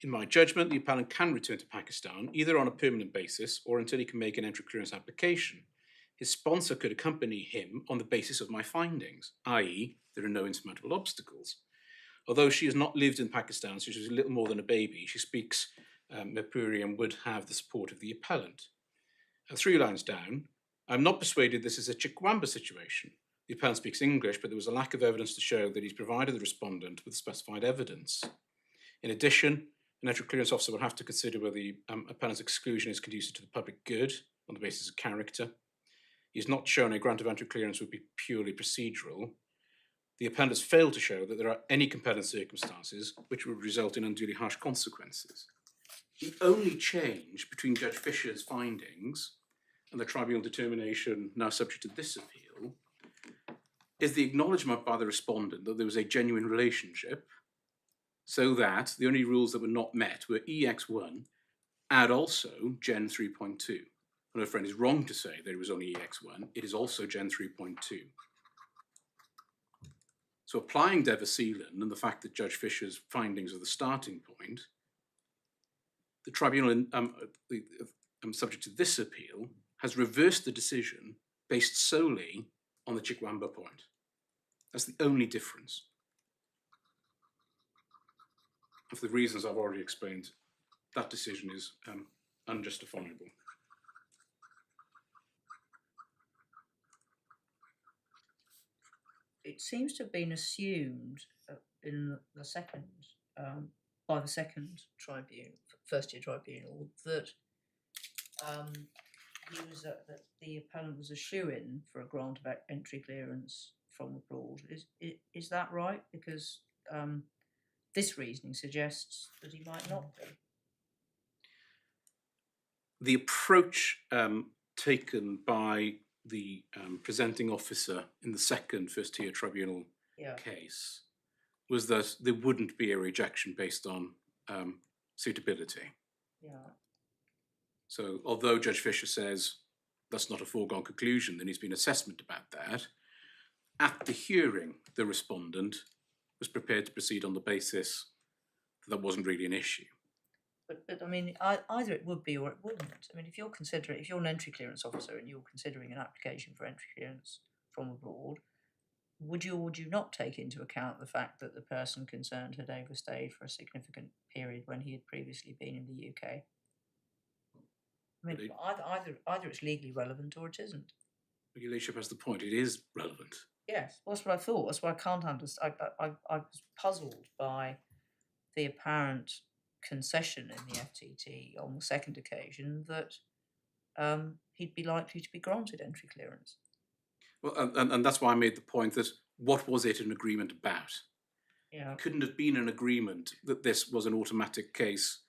in my judgment, the appellant can return to Pakistan either on a permanent basis or until he can make an entry clearance application. His sponsor could accompany him on the basis of my findings, i.e. there are no insurmountable obstacles. Although she has not lived in Pakistan since she was a little more than a baby, she speaks Mapuri and would have the support of the appellant. 3 lines down, I'm not persuaded this is a Chikwamba situation. the appellant speaks English, but there was a lack of evidence to show that he's provided the respondent with specified evidence. In addition, an entry clearance officer will have to consider whether the appellant's exclusion is conducive to the public good on the basis of character. He's not shown a grant of entry clearance would be purely procedural. The appellant has failed to show that there are any compelling circumstances which would result in unduly harsh consequences. The only change between Judge Fisher's findings and the tribunal determination now subject to this appeal is the acknowledgement by the respondent that there was a genuine relationship, so that the only rules that were not met were EX1 and also Gen 3.2. And her friend is wrong to say that it was only EX1, it is also Gen 3.2. So applying Dever-Seelan and the fact that Judge Fisher's findings are the starting point, the tribunal subject to this appeal has reversed the decision based solely on the Chikwamba point. That's the only difference. And for the reasons I've already explained, that decision is unjustifiable. It seems to have been assumed in the second, by the second tribunal, First Tier Tribunal, that that the appellant was a shoo-in for a grant of entry clearance from abroad. Is that right? Because this reasoning suggests that he might not be. The approach taken by the presenting officer in the second First Tier Tribunal case was that there wouldn't be a rejection based on suitability. Yeah. So although Judge Fisher says that's not a foregone conclusion, then there's been assessment about that. At the hearing, the respondent was prepared to proceed on the basis that that wasn't really an issue. But I mean, either it would be or it wouldn't. I mean, if you're an entry clearance officer and you're considering an application for entry clearance from abroad, would you or would you not take into account the fact that the person concerned had overstayed for a significant period when he had previously been in the UK? I mean, either it's legally relevant or it isn't. Your Ladyship has the point, it is relevant. Yes, well, that's what I thought. That's why I can't understand. I was puzzled by the apparent concession in the FTT on the second occasion that he'd be likely to be granted entry clearance. Well, and that's why I made the point that what was it an agreement about? Yeah. It couldn't have been an agreement that this was an automatic case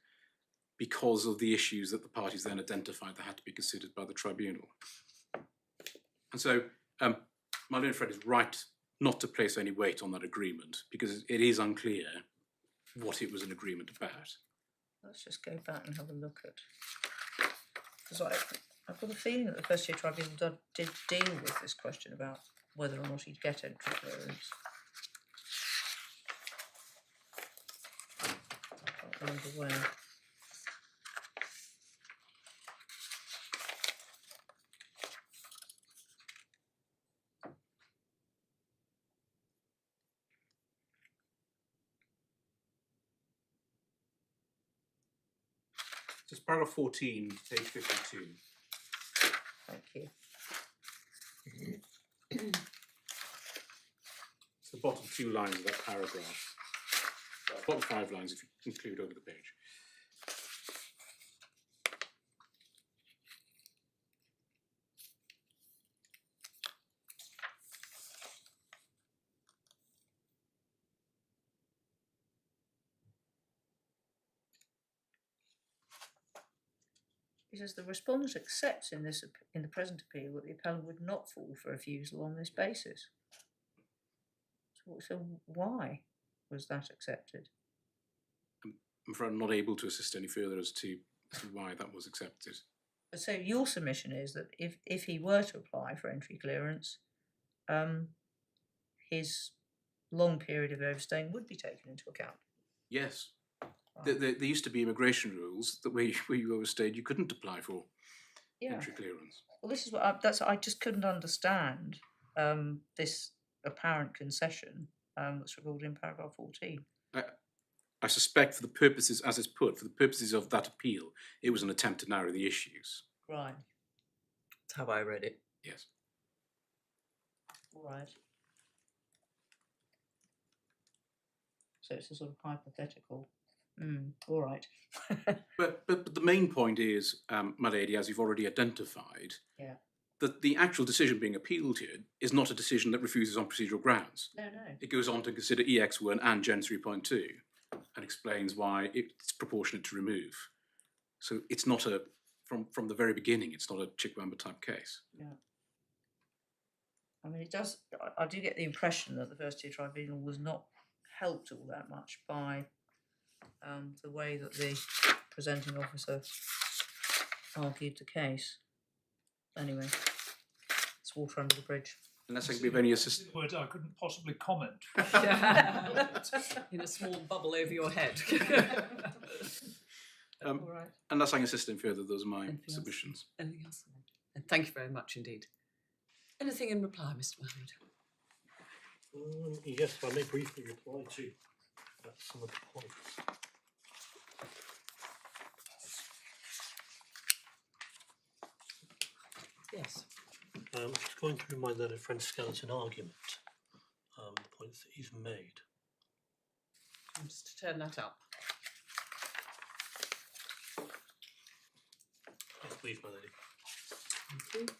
because of the issues that the parties then identified that had to be considered by the tribunal. And so my learned friend is right not to place any weight on that agreement because it is unclear what it was an agreement about. Let's just go back and have a look at, because I've got a feeling that the First Tier Tribunal did deal with this question about whether or not he'd get entry clearance. I can't remember where. Just paragraph 14, page 52. Thank you. It's the bottom 2 lines of that paragraph. Bottom 5 lines if you include over the page. He says the respondent accepts in the present appeal that the appellant would not fall for refusal on this basis. So why was that accepted? I'm afraid I'm not able to assist any further as to why that was accepted. So your submission is that if he were to apply for entry clearance, his long period of overstaying would be taken into account? Yes. Right. There used to be immigration rules that where you overstayed, you couldn't apply for entry clearance. Well, this is what I just couldn't understand this apparent concession that's recorded in paragraph 14. I suspect for the purposes, as it's put, for the purposes of that appeal, it was an attempt to narrow the issues. Right. That's how I read it. Yes. right. So it's a sort of hypothetical. All right. But the main point is, my lady, as you've already identified, Yeah. that the actual decision being appealed here is not a decision that refuses on procedural grounds. No. It goes on to consider EX1 and Gen 3.2 and explains why it's proportionate to remove. So it's not from the very beginning, it's not a Chikwamba type case. Yeah. I mean, it does. I do get the impression that the First Tier Tribunal was not helped all that much by the way that the presenting officer argued the case. Anyway, it's water under the bridge. Unless I can be of any In assistance. other words, I couldn't possibly comment. In a small bubble over your head. All right. Unless I can assist in further, those are my Anything else? submissions. Anything else? And thank you very much indeed. Anything in reply, Mr. Mahmood? Yes, if I may briefly reply to some of the points. Yes. Just going through my learned friend's skeleton argument, the points that he's made. Just to turn that up. Yes, please, my lady. Thank you.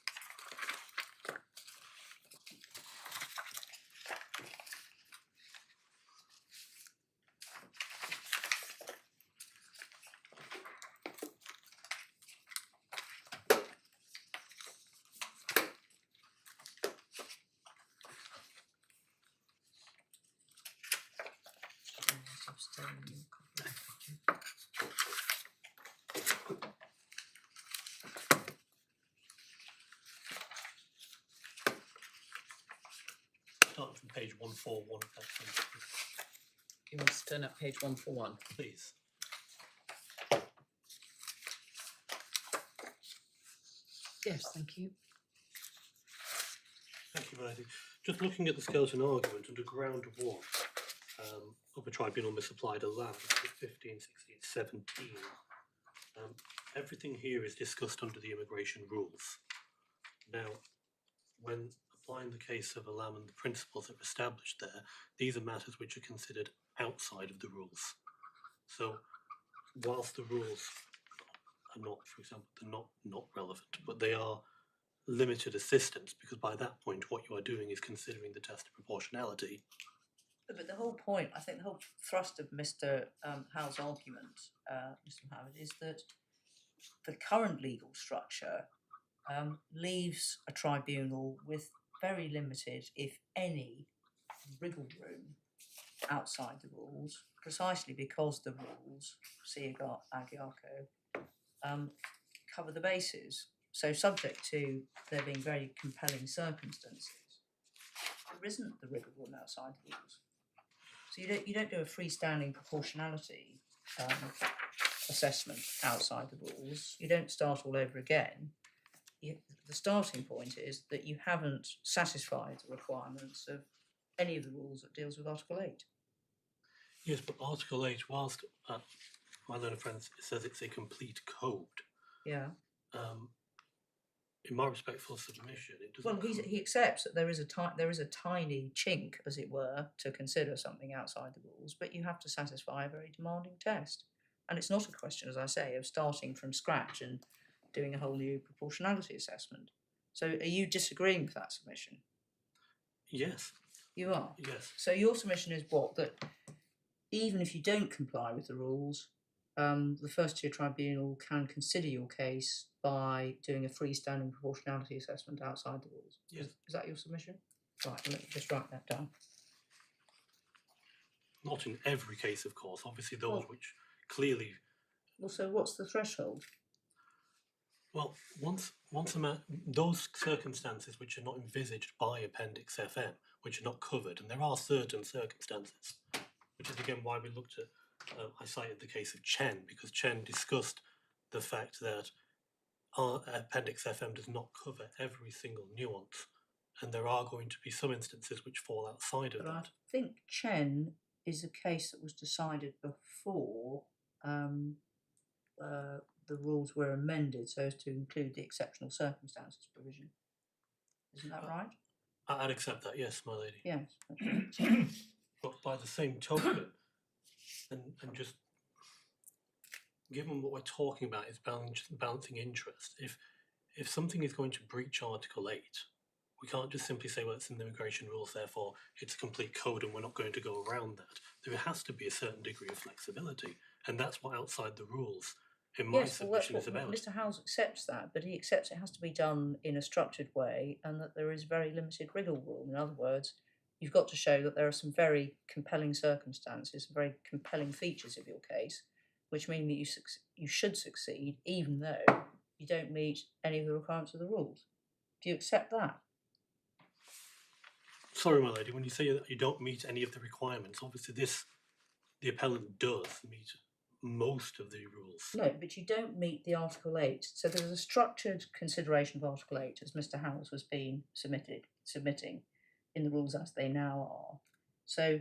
Starting from page 141, if that's okay, You want to turn up page 141? please. Yes, thank you. Thank you, my lady. Just looking at the skeleton argument under ground 1, Upper Tribunal misapplied a lamp at 15, 16, 17. Everything here is discussed under the immigration rules. Now, when applying the case of Alam and the principles that were established there, these are matters which are considered outside of the rules. So, whilst the rules are not, for example, they're not relevant, but they are limited assistance, because by that point what you are doing is considering the test of proportionality. But the whole point, I think the whole thrust of Mr. Howe's argument, Mr. Howard, is that the current legal structure leaves a tribunal with very limited, if any, wriggle room outside the rules, precisely because the rules, Agiarco, cover the bases. So subject to there being very compelling circumstances, there isn't the wriggle room outside the rules. So you don't do a freestanding proportionality assessment outside the rules. You don't start all over again. The starting point is that you haven't satisfied the requirements of any of the rules that deals with Article 8. Yes, but Article 8, whilst my learned friend says it's a complete code, Yeah. in my respectful submission, it doesn't. Well, he accepts that there is a tiny chink, as it were, to consider something outside the rules, but you have to satisfy a very demanding test. And it's not a question, as I say, of starting from scratch and doing a whole new proportionality assessment. So are you disagreeing with that submission? Yes. You are? Yes. So your submission is what? That even if you don't comply with the rules, the First Tier Tribunal can consider your case by doing a freestanding proportionality assessment outside the rules. Yes. Is that your submission? Right, let me just write that down. Not in every case, of course. Obviously, those Well- which clearly. Well, so what's the threshold? Well, once those circumstances which are not envisaged by Appendix FM, which are not covered, and there are certain circumstances, which is again why we looked at. I cited the case of Chen, because Chen discussed the fact that our Appendix FM does not cover every single nuance, and there are going to be some instances which fall outside of But I that. think Chen is a case that was decided before the rules were amended so as to include the exceptional circumstances provision. Isn't that right? I'd accept that, yes, my lady. Yes. That's right. But by the same token, and just given what we're talking about is balancing interest, if something is going to breach Article 8, we can't just simply say, well, it's in the immigration rules, therefore it's a complete code and we're not going to go around that. There has to be a certain degree of flexibility, and that's what outside the rules in my Yes, well, that's submission what is about. Mr. Howes accepts that, but he accepts it has to be done in a structured way and that there is very limited wriggle room. In other words, you've got to show that there are some very compelling circumstances, very compelling features of your case, which mean that you should succeed even though you don't meet any of the requirements of the rules. Do you accept that? Sorry, my lady, when you say that you don't meet any of the requirements, obviously the appellant does meet most of the rules. No, but you don't meet the Article 8. So there was a structured consideration of Article 8 as Mr. Howes was being submitting in the rules as they now are. So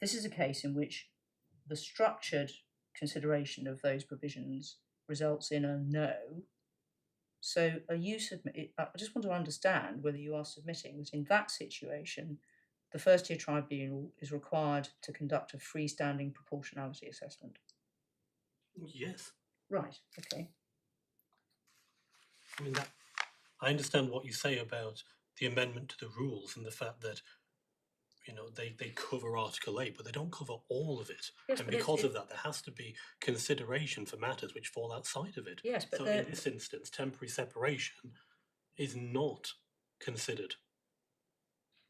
this is a case in which the structured consideration of those provisions results in a no. So are you I just want to understand whether you are submitting that in that situation, the First Tier Tribunal is required to conduct a freestanding proportionality assessment. Yes. Right, okay. I mean, I understand what you say about the amendment to the rules and the fact that, you know, they cover Article 8, but they don't cover all of it. Yes, And but because of that, there has to be consideration for matters which fall outside of it. Yes, but so in this instance, temporary separation is not considered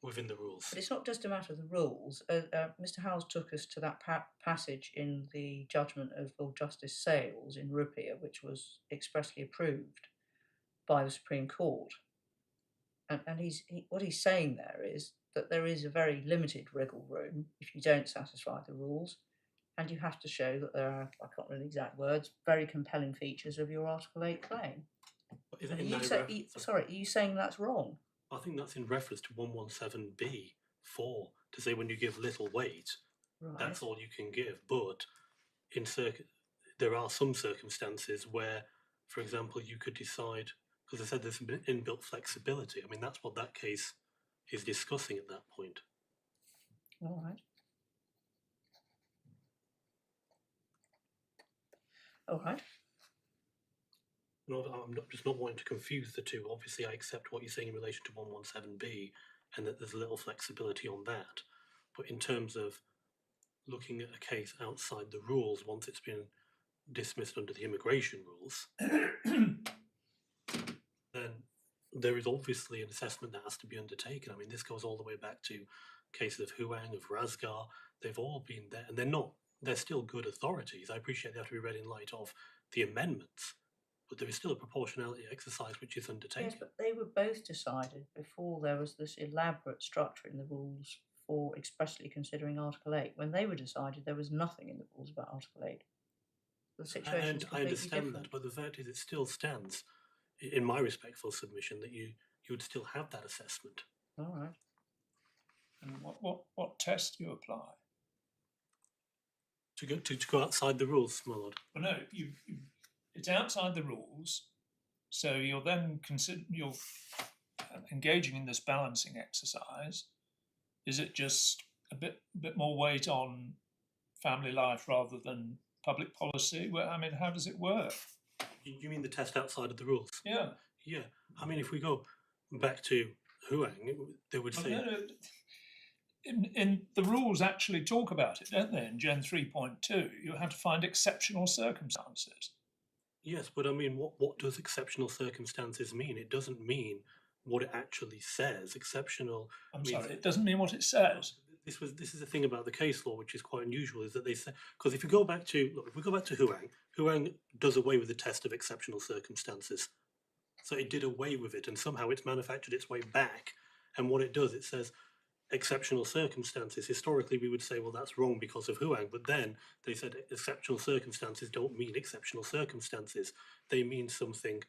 within the rules. But it's not just a matter of the rules. Mr. Howes took us to that passage in the judgment of Lord Justice Sales in Rupia, which was expressly approved by the Supreme Court. And what he's saying there is that there is a very limited wriggle room if you don't satisfy the rules, and you have to show that there are, I can't remember the exact words, very compelling features of your Article 8 claim. But is it Are you saying that's wrong? I think that's in reference to 117B4 to say when you give little weight, Right. that's all you can give. But there are some circumstances where, for example, you could decide, because I said there's inbuilt flexibility. I mean, that's what that case is discussing at that point. All right. All right. No, I'm just not wanting to confuse the two. Obviously, I accept what you're saying in relation to 117B and that there's a little flexibility on that. But in terms of looking at a case outside the rules, once it's been dismissed under the immigration rules, then there is obviously an assessment that has to be undertaken. I mean, this goes all the way back to cases of Huang, of Razgar. They've all been there, and they're still good authorities. I appreciate they have to be read in light of the amendments, but there is still a proportionality exercise which is undertaken. Yes, but they were both decided before there was this elaborate structure in the rules for expressly considering Article 8. When they were decided, there was nothing in the rules about Article 8. The situation is I completely understand different. that, but the fact is it still stands, in my respectful submission, that you would still have that assessment. All right. And what test do you apply? To go outside the rules, my lord. Well, no, it's outside the rules, so you're then you're engaging in this balancing exercise. Is it just a bit more weight on family life rather than public policy? Well, I mean, how does it work? You mean the test outside of the rules? Yeah. Yeah. I mean, if we go back to Huang, they would say... No. In the rules actually talk about it, don't they? In Gen 3.2, you have to find exceptional circumstances. Yes, but I mean, what does exceptional circumstances mean? It doesn't mean what it actually says. Exceptional... I'm sorry, it doesn't mean what it says. This is the thing about the case law, which is quite unusual, is that they say, because if we go back to Huang does away with the test of exceptional circumstances. So it did away with it, and somehow it's manufactured its way back. And what it does, it says exceptional circumstances. Historically, we would say, well, that's wrong because of Huang, but then they said exceptional circumstances don't mean exceptional circumstances. They mean something,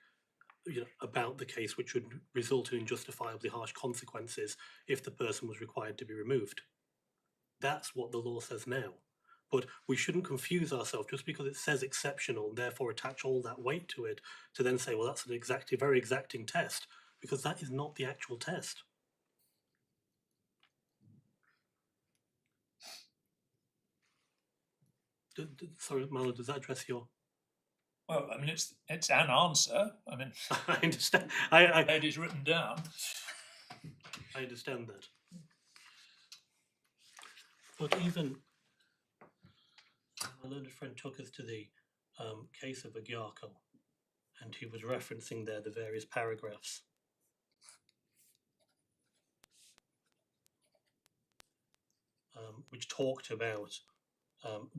you know, about the case which would result in unjustifiably harsh consequences if the person was required to be removed. That's what the law says now. But we shouldn't confuse ourselves just because it says exceptional and therefore attach all that weight to it to then say, well, that's an very exacting test, because that is not the actual test. Sorry, Mallow, does that address your? Well, I mean, it's an answer. I mean, I understand. it is written down. I understand that. But even my learned friend took us to the case of Agyarko, and he was referencing there the various paragraphs. Which talked about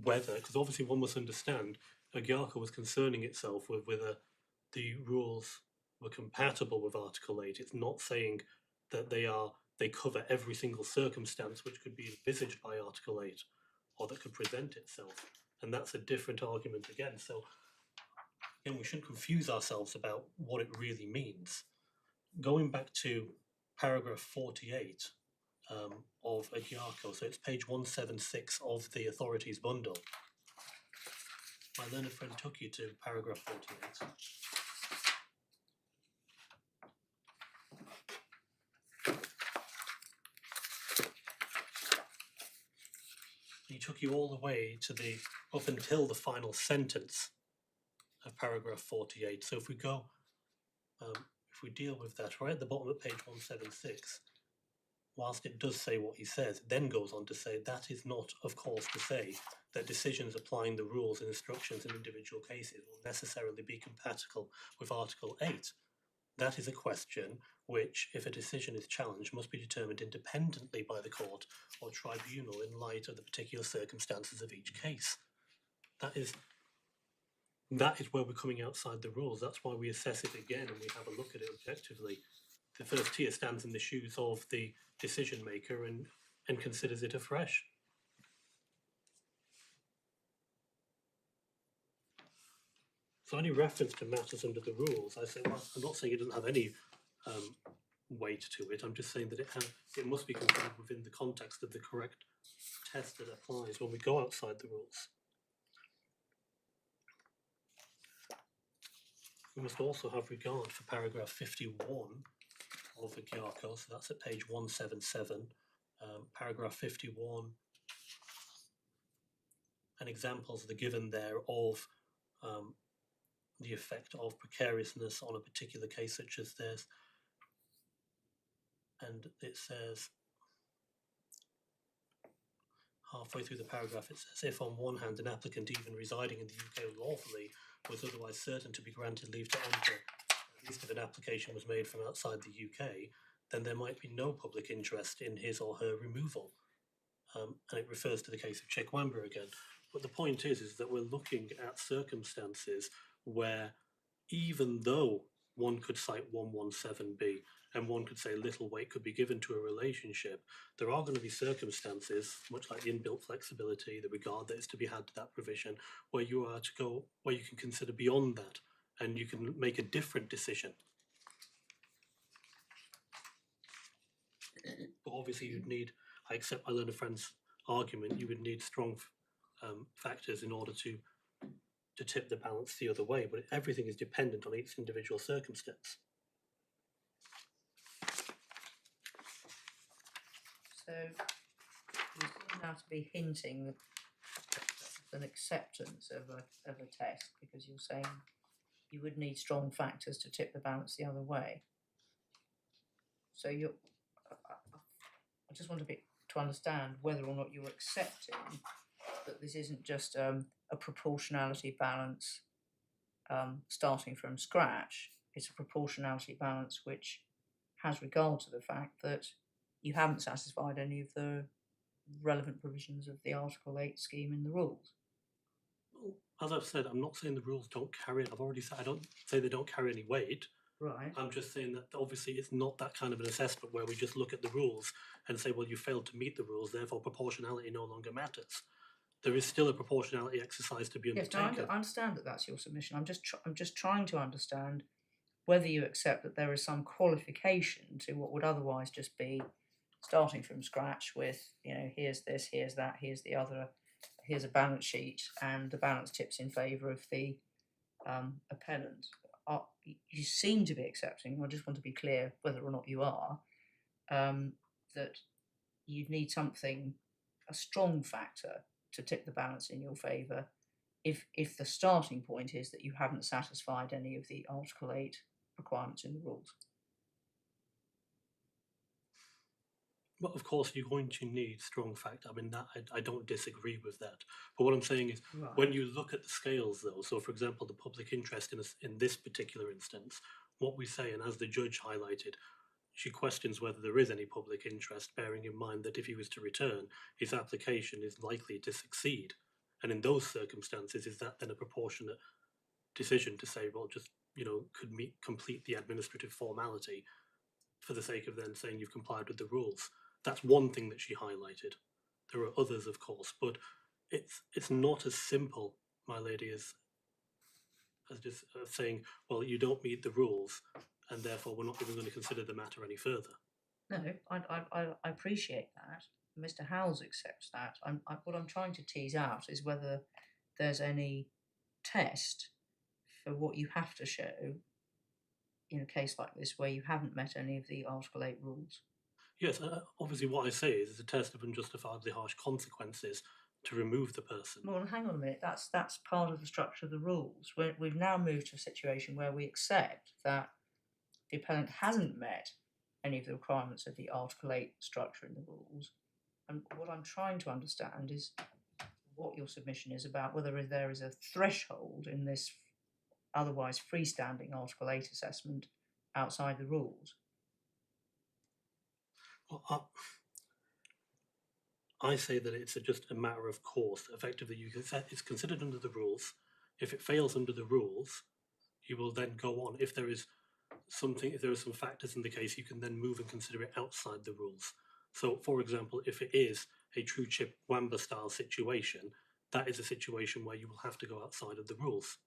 whether, because obviously one must understand, Agyarko was concerning itself with whether the rules were compatible with Article 8. It's not saying that they cover every single circumstance which could be envisaged by Article 8 or that could present itself. And that's a different argument again. So again, we shouldn't confuse ourselves about what it really means. Going back to paragraph 48 of Agyarko, so it's page 176 of the authorities bundle. My learned friend took you to paragraph 48. He took you all the way to up until the final sentence of paragraph 48. So if we go, if we deal with that right at the bottom of page 176, whilst it does say what he says, it then goes on to say that is not, of course, to say that decisions applying the rules and instructions in individual cases will necessarily be compatible with Article 8. That is a question which, if a decision is challenged, must be determined independently by the court or tribunal in light of the particular circumstances of each case. That is where we're coming outside the rules. That's why we assess it again and we have a look at it objectively. The first tier stands in the shoes of the decision maker and considers it afresh. So any reference to matters under the rules, I say, well, I'm not saying it doesn't have any weight to it. I'm just saying that it must be considered within the context of the correct test that applies when we go outside the rules. We must also have regard for paragraph 51 of Agyarko, so that's at page 177, paragraph 51, and examples are given there of the effect of precariousness on a particular case such as this. And it says, halfway through the paragraph, it says, if on one hand an applicant even residing in the UK lawfully was otherwise certain to be granted leave to enter, at least if an application was made from outside the UK, then there might be no public interest in his or her removal. And it refers to the case of Chikwamba again. But the point is that we're looking at circumstances where even though one could cite 117B and one could say little weight could be given to a relationship, there are going to be circumstances, much like the inbuilt flexibility, the regard that is to be had to that provision, where you are to go, where you can consider beyond that and you can make a different decision. But obviously you'd need, I accept my learned friend's argument, you would need strong factors in order to tip the balance the other way, but everything is dependent on each individual circumstance. So you seem now to be hinting that an acceptance of a test, because you're saying you would need strong factors to tip the balance the other way. So I just want to understand whether or not you're accepting that this isn't just a proportionality balance starting from scratch. It's a proportionality balance which has regard to the fact that you haven't satisfied any of the relevant provisions of the Article 8 scheme in the rules. Well, as I've said, I'm not saying the rules don't carry, I've already said I don't say they don't carry any weight. Right. I'm just saying that obviously it's not that kind of an assessment where we just look at the rules and say, well, you failed to meet the rules, therefore proportionality no longer matters. There is still a proportionality exercise to be undertaken. Yes, I understand that that's your submission. I'm just trying to understand whether you accept that there is some qualification to what would otherwise just be starting from scratch with, you know, here's this, here's that, here's the other, here's a balance sheet, and the balance tips in favour of the appellant. You seem to be accepting, I just want to be clear whether or not you are, that you'd need something, a strong factor to tip the balance in your favour if the starting point is that you haven't satisfied any of the Article 8 requirements in the rules. Well, of course, you're going to need strong fact. I mean, that I don't disagree with that. But what I'm saying is, Right. when you look at the scales, though, so for example, the public interest in this particular instance, what we say, and as the judge highlighted, she questions whether there is any public interest, bearing in mind that if he was to return, his application is likely to succeed. And in those circumstances, is that then a proportionate decision to say, well, just, could complete the administrative formality for the sake of then saying you've complied with the rules? That's one thing that she highlighted. There are others, of course, but it's not as simple, my lady, as just saying, well, you don't meet the rules, and therefore we're not even going to consider the matter any further. No, I appreciate that. Mr. Howells accepts that. What I'm trying to tease out is whether there's any test for what you have to show in a case like this where you haven't met any of the Article 8 rules. Yes, obviously what I say is it's a test of unjustifiably harsh consequences to remove the person. Well, hang on a minute. That's part of the structure of the rules. We've now moved to a situation where we accept that the appellant hasn't met any of the requirements of the Article 8 structure in the rules. And what I'm trying to understand is what your submission is about whether there is a threshold in this otherwise freestanding Article 8 assessment outside the rules. Well, I say that it's just a matter of course. Effectively, it's considered under the rules. If it fails under the rules, you will then go on. If there are some factors in the case, you can then move and consider it outside the rules. So, for example, if it is a true Chikwamba style situation, that is a situation where you will have to go outside of the rules.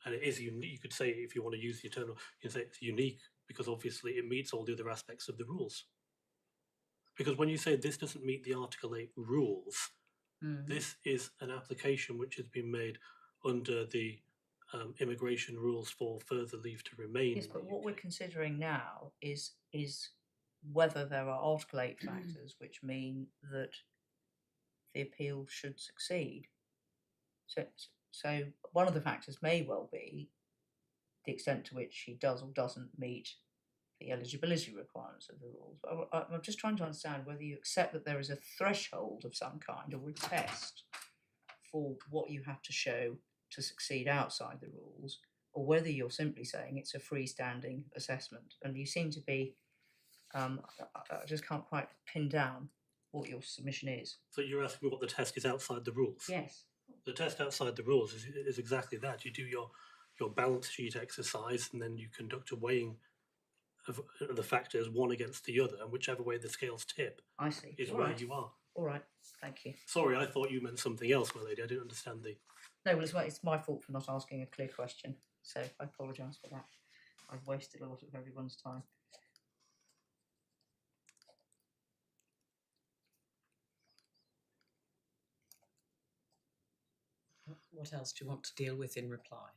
And it is unique. You could say, if you want to use the eternal, you can say it's unique because obviously it meets all the other aspects of the rules. Because when you say this doesn't meet the Article 8 rules, this is an application which has been made under the immigration rules for further leave to remain. Yes, but what we're considering now is whether there are Article 8 factors which mean that the appeal should succeed. So one of the factors may well be the extent to which he does or doesn't meet the eligibility requirements of the rules. But I'm just trying to understand whether you accept that there is a threshold of some kind or a test for what you have to show to succeed outside the rules, or whether you're simply saying it's a freestanding assessment. And you seem to be, I just can't quite pin down what your submission is. So you're asking me what the test is outside the rules? Yes. The test outside the rules is exactly that. You do your balance sheet exercise, and then you conduct a weighing of the factors one against the other, and whichever way the scales tip I see. is All where right. you are. All right, thank you. Sorry, I thought you meant something else, my lady. I didn't understand the... No, well, it's my fault for not asking a clear question, so I apologise for that. I've wasted a lot of everyone's time. What else do you want to deal with in reply?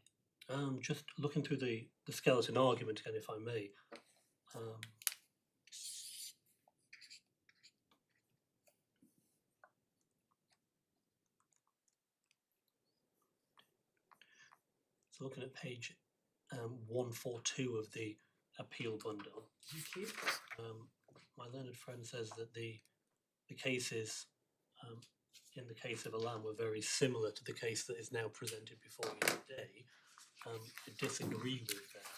Just looking through the skeleton argument again, if I may. So looking at page 142 of the appeal bundle. Thank you. My learned friend says that the cases in the case of Alam were very similar to the case that is now presented before you today. I disagree with that.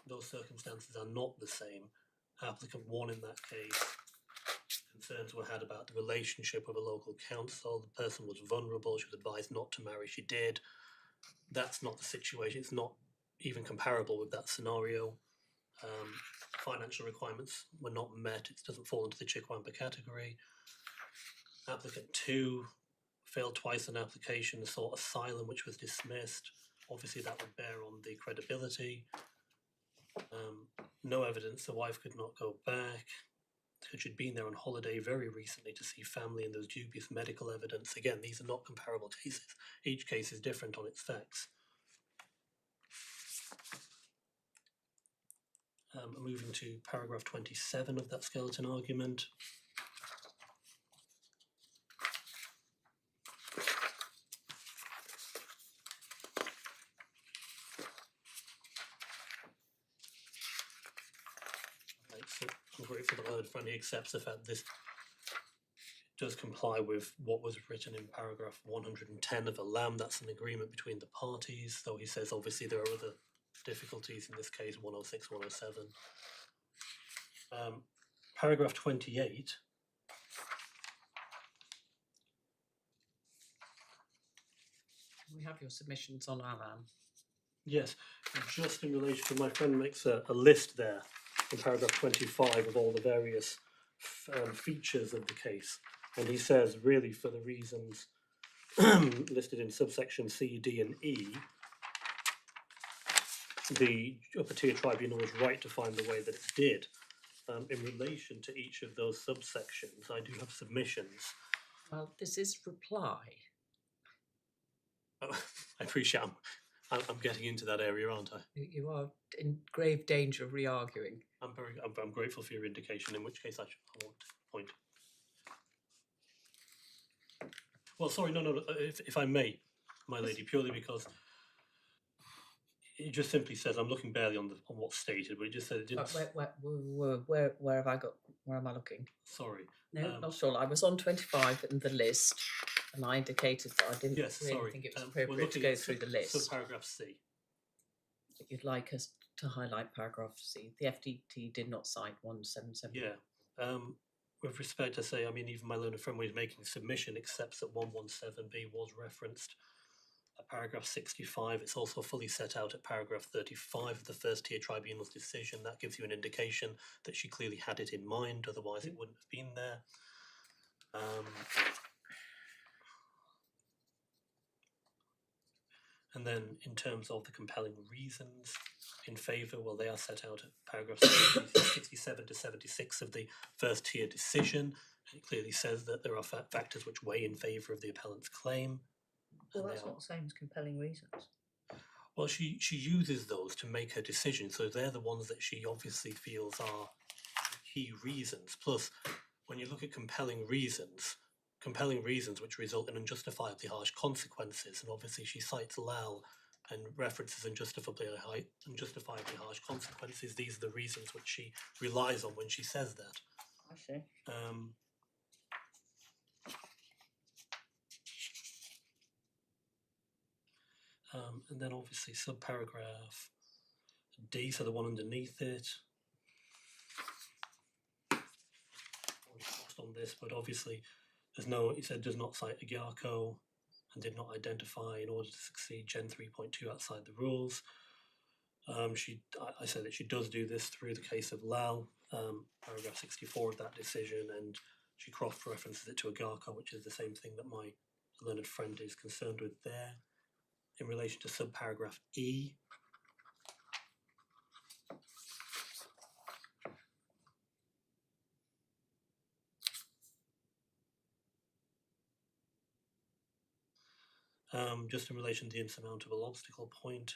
Those circumstances are not the same. Applicant 1 in that case, concerns were had about the relationship of a local council. The person was vulnerable. She was advised not to marry. She did. That's not the situation. It's not even comparable with that scenario. Financial requirements were not met. It doesn't fall into the Chikwamba category. Applicant 2 failed twice on application, sought asylum, which was dismissed. Obviously, that would bear on the credibility. No evidence. The wife could not go back. She'd been there on holiday very recently to see family, and there's dubious medical evidence. Again, these are not comparable cases. Each case is different on its facts. Moving to paragraph 27 of that skeleton argument. grateful that my learned friend accepts the fact this does comply with what was written in paragraph 110 of the LAM. That's an agreement between the parties, though he says obviously there are other difficulties in this case, 106, 107. Paragraph 28. We have your submissions on our LAM. Yes, just in relation to my friend makes a list there in paragraph 25 of all the various features of the case. And he says, really, for the reasons listed in subsection C, D, and E, the Upper Tier Tribunal was right to find the way that it did. In relation to each of those subsections, I do have submissions. Well, this is reply. I appreciate I'm getting into that area, aren't I? You are in grave danger of re-arguing. I'm grateful for your indication, in which case I won't point. Well, sorry, no, if I may, my lady, purely because it just simply says, I'm looking barely on what's stated, but it just said it didn't. Where have I got? Where am I looking? Sorry. No, not all. I was on 25 in the list, and I indicated that I didn't really think it was appropriate to go through the list. Subparagraph C. You'd like us to highlight paragraph C. The FDT did not cite 177. Yeah. With respect to say, I mean, even my learned friend when he's making submission accepts that 117B was referenced at paragraph 65. It's also fully set out at paragraph 35 of the First Tier Tribunal's decision. That gives you an indication that she clearly had it in mind, otherwise it wouldn't have been there. And then in terms of the compelling reasons in favour, well, they are set out at paragraphs 67 to 76 of the First Tier decision. It clearly says that there are factors which weigh in favour of the appellant's claim. Well, that's not the same as compelling reasons. Well, she uses those to make her decision, so they're the ones that she obviously feels are key reasons. Plus, when you look at compelling reasons which result in unjustifiably harsh consequences, and obviously she cites Lal and references unjustifiably harsh consequences. These are the reasons which she relies on when she says that. I see. And then obviously subparagraph D, so the one underneath it. On this, but obviously there's no, it said does not cite Agyarko and did not identify in order to succeed Gen 3.2 outside the rules. I said that she does do this through the case of Lal, paragraph 64 of that decision, and she cross-references it to Agyarko, which is the same thing that my learned friend is concerned with there. In relation to subparagraph E, just in relation to the insurmountable obstacle point,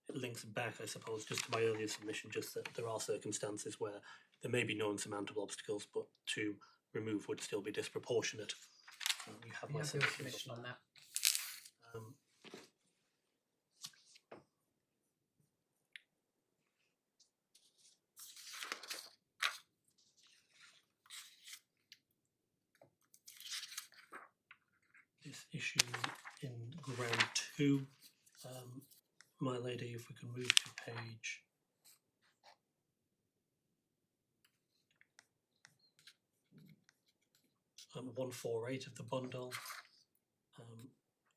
it links back, I suppose, just to my earlier submission, just that there are circumstances where there may be no insurmountable obstacles, but to remove would still be disproportionate. You have my submission on that. This issue in ground 2, my lady, if we can move to page 148 of the bundle,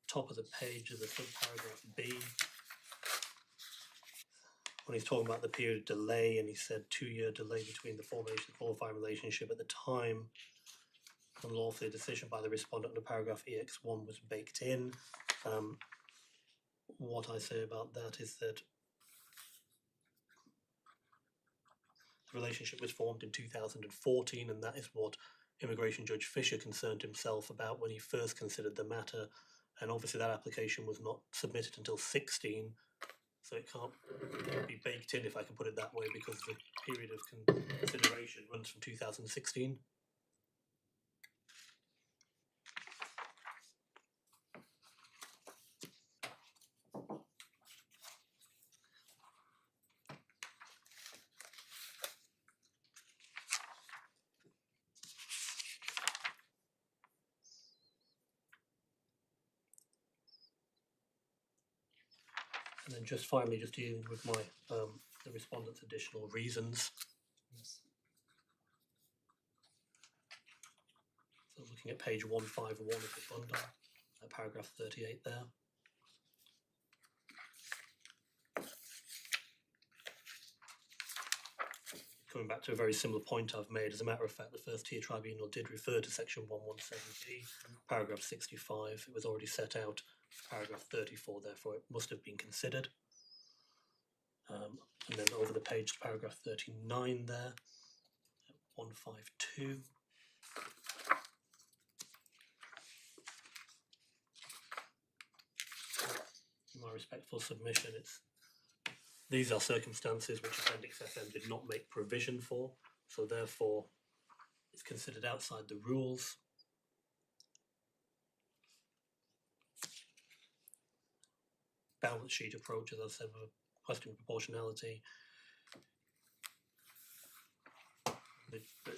top of the page of the subparagraph B, when he's talking about the period of delay, and he said 2-year delay between the formation of the qualifying relationship at the time unlawfully decision by the respondent under paragraph EX1 was baked in. What I say about that is that the relationship was formed in 2014, and that is what Immigration Judge Fisher concerned himself about when he first considered the matter, and obviously that application was not submitted until 16, so it can't be baked in, if I can put it that way, because the period of consideration runs from 2016. And then just finally, just dealing with my the respondent's additional reasons. Yes. So looking at page 151 of the bundle, paragraph 38 there. Coming back to a very similar point I've made, as a matter of fact, the First Tier Tribunal did refer to section 117B, paragraph 65. It was already set out, paragraph 34, therefore it must have been considered. And then over the page to paragraph 39 there, 152. In my respectful submission, these are circumstances which Appendix FM did not make provision for, so therefore it's considered outside the rules. Balance sheet approach, as I said, with a question of proportionality.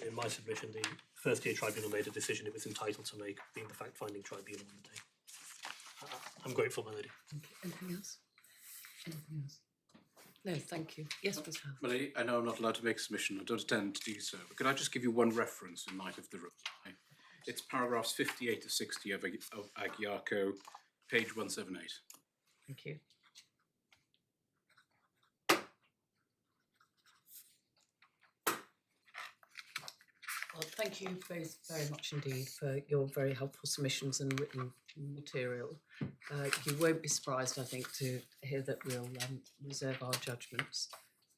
In my submission, the First Tier Tribunal made a decision it was entitled to make, being the fact-finding tribunal on the day. I'm grateful, my lady. Anything else? Anything else? No, thank you. Yes, Ms. Howe. Well, I know I'm not allowed to make a submission. I don't intend to do so. But could I just give you one reference in light of the reply? It's paragraphs 58 to 60 of Agiaco, page 178. Thank you. Well, thank you both very much indeed for your very helpful submissions and written material. You won't be surprised, I think, to hear that we'll reserve our judgments.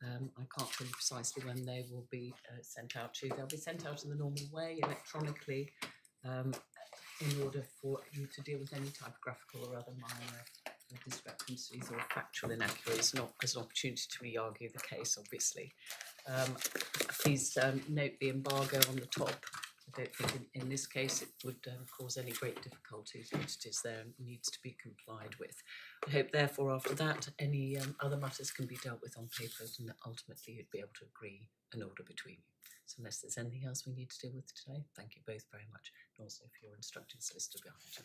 I can't tell you precisely when they will be sent out to you. They'll be sent out in the normal way, electronically, in order for you to deal with any typographical or other minor discrepancies or factual inaccuracies, not as an opportunity to re-argue the case, obviously. Please note the embargo on the top. I don't think in this case it would cause any great difficulties, but it is there and needs to be complied with. I hope therefore after that any other matters can be dealt with on paper and that ultimately you'd be able to agree an order between you. So unless there's anything else we need to deal with today, thank you both very much, and also for your instructed solicitor behind you.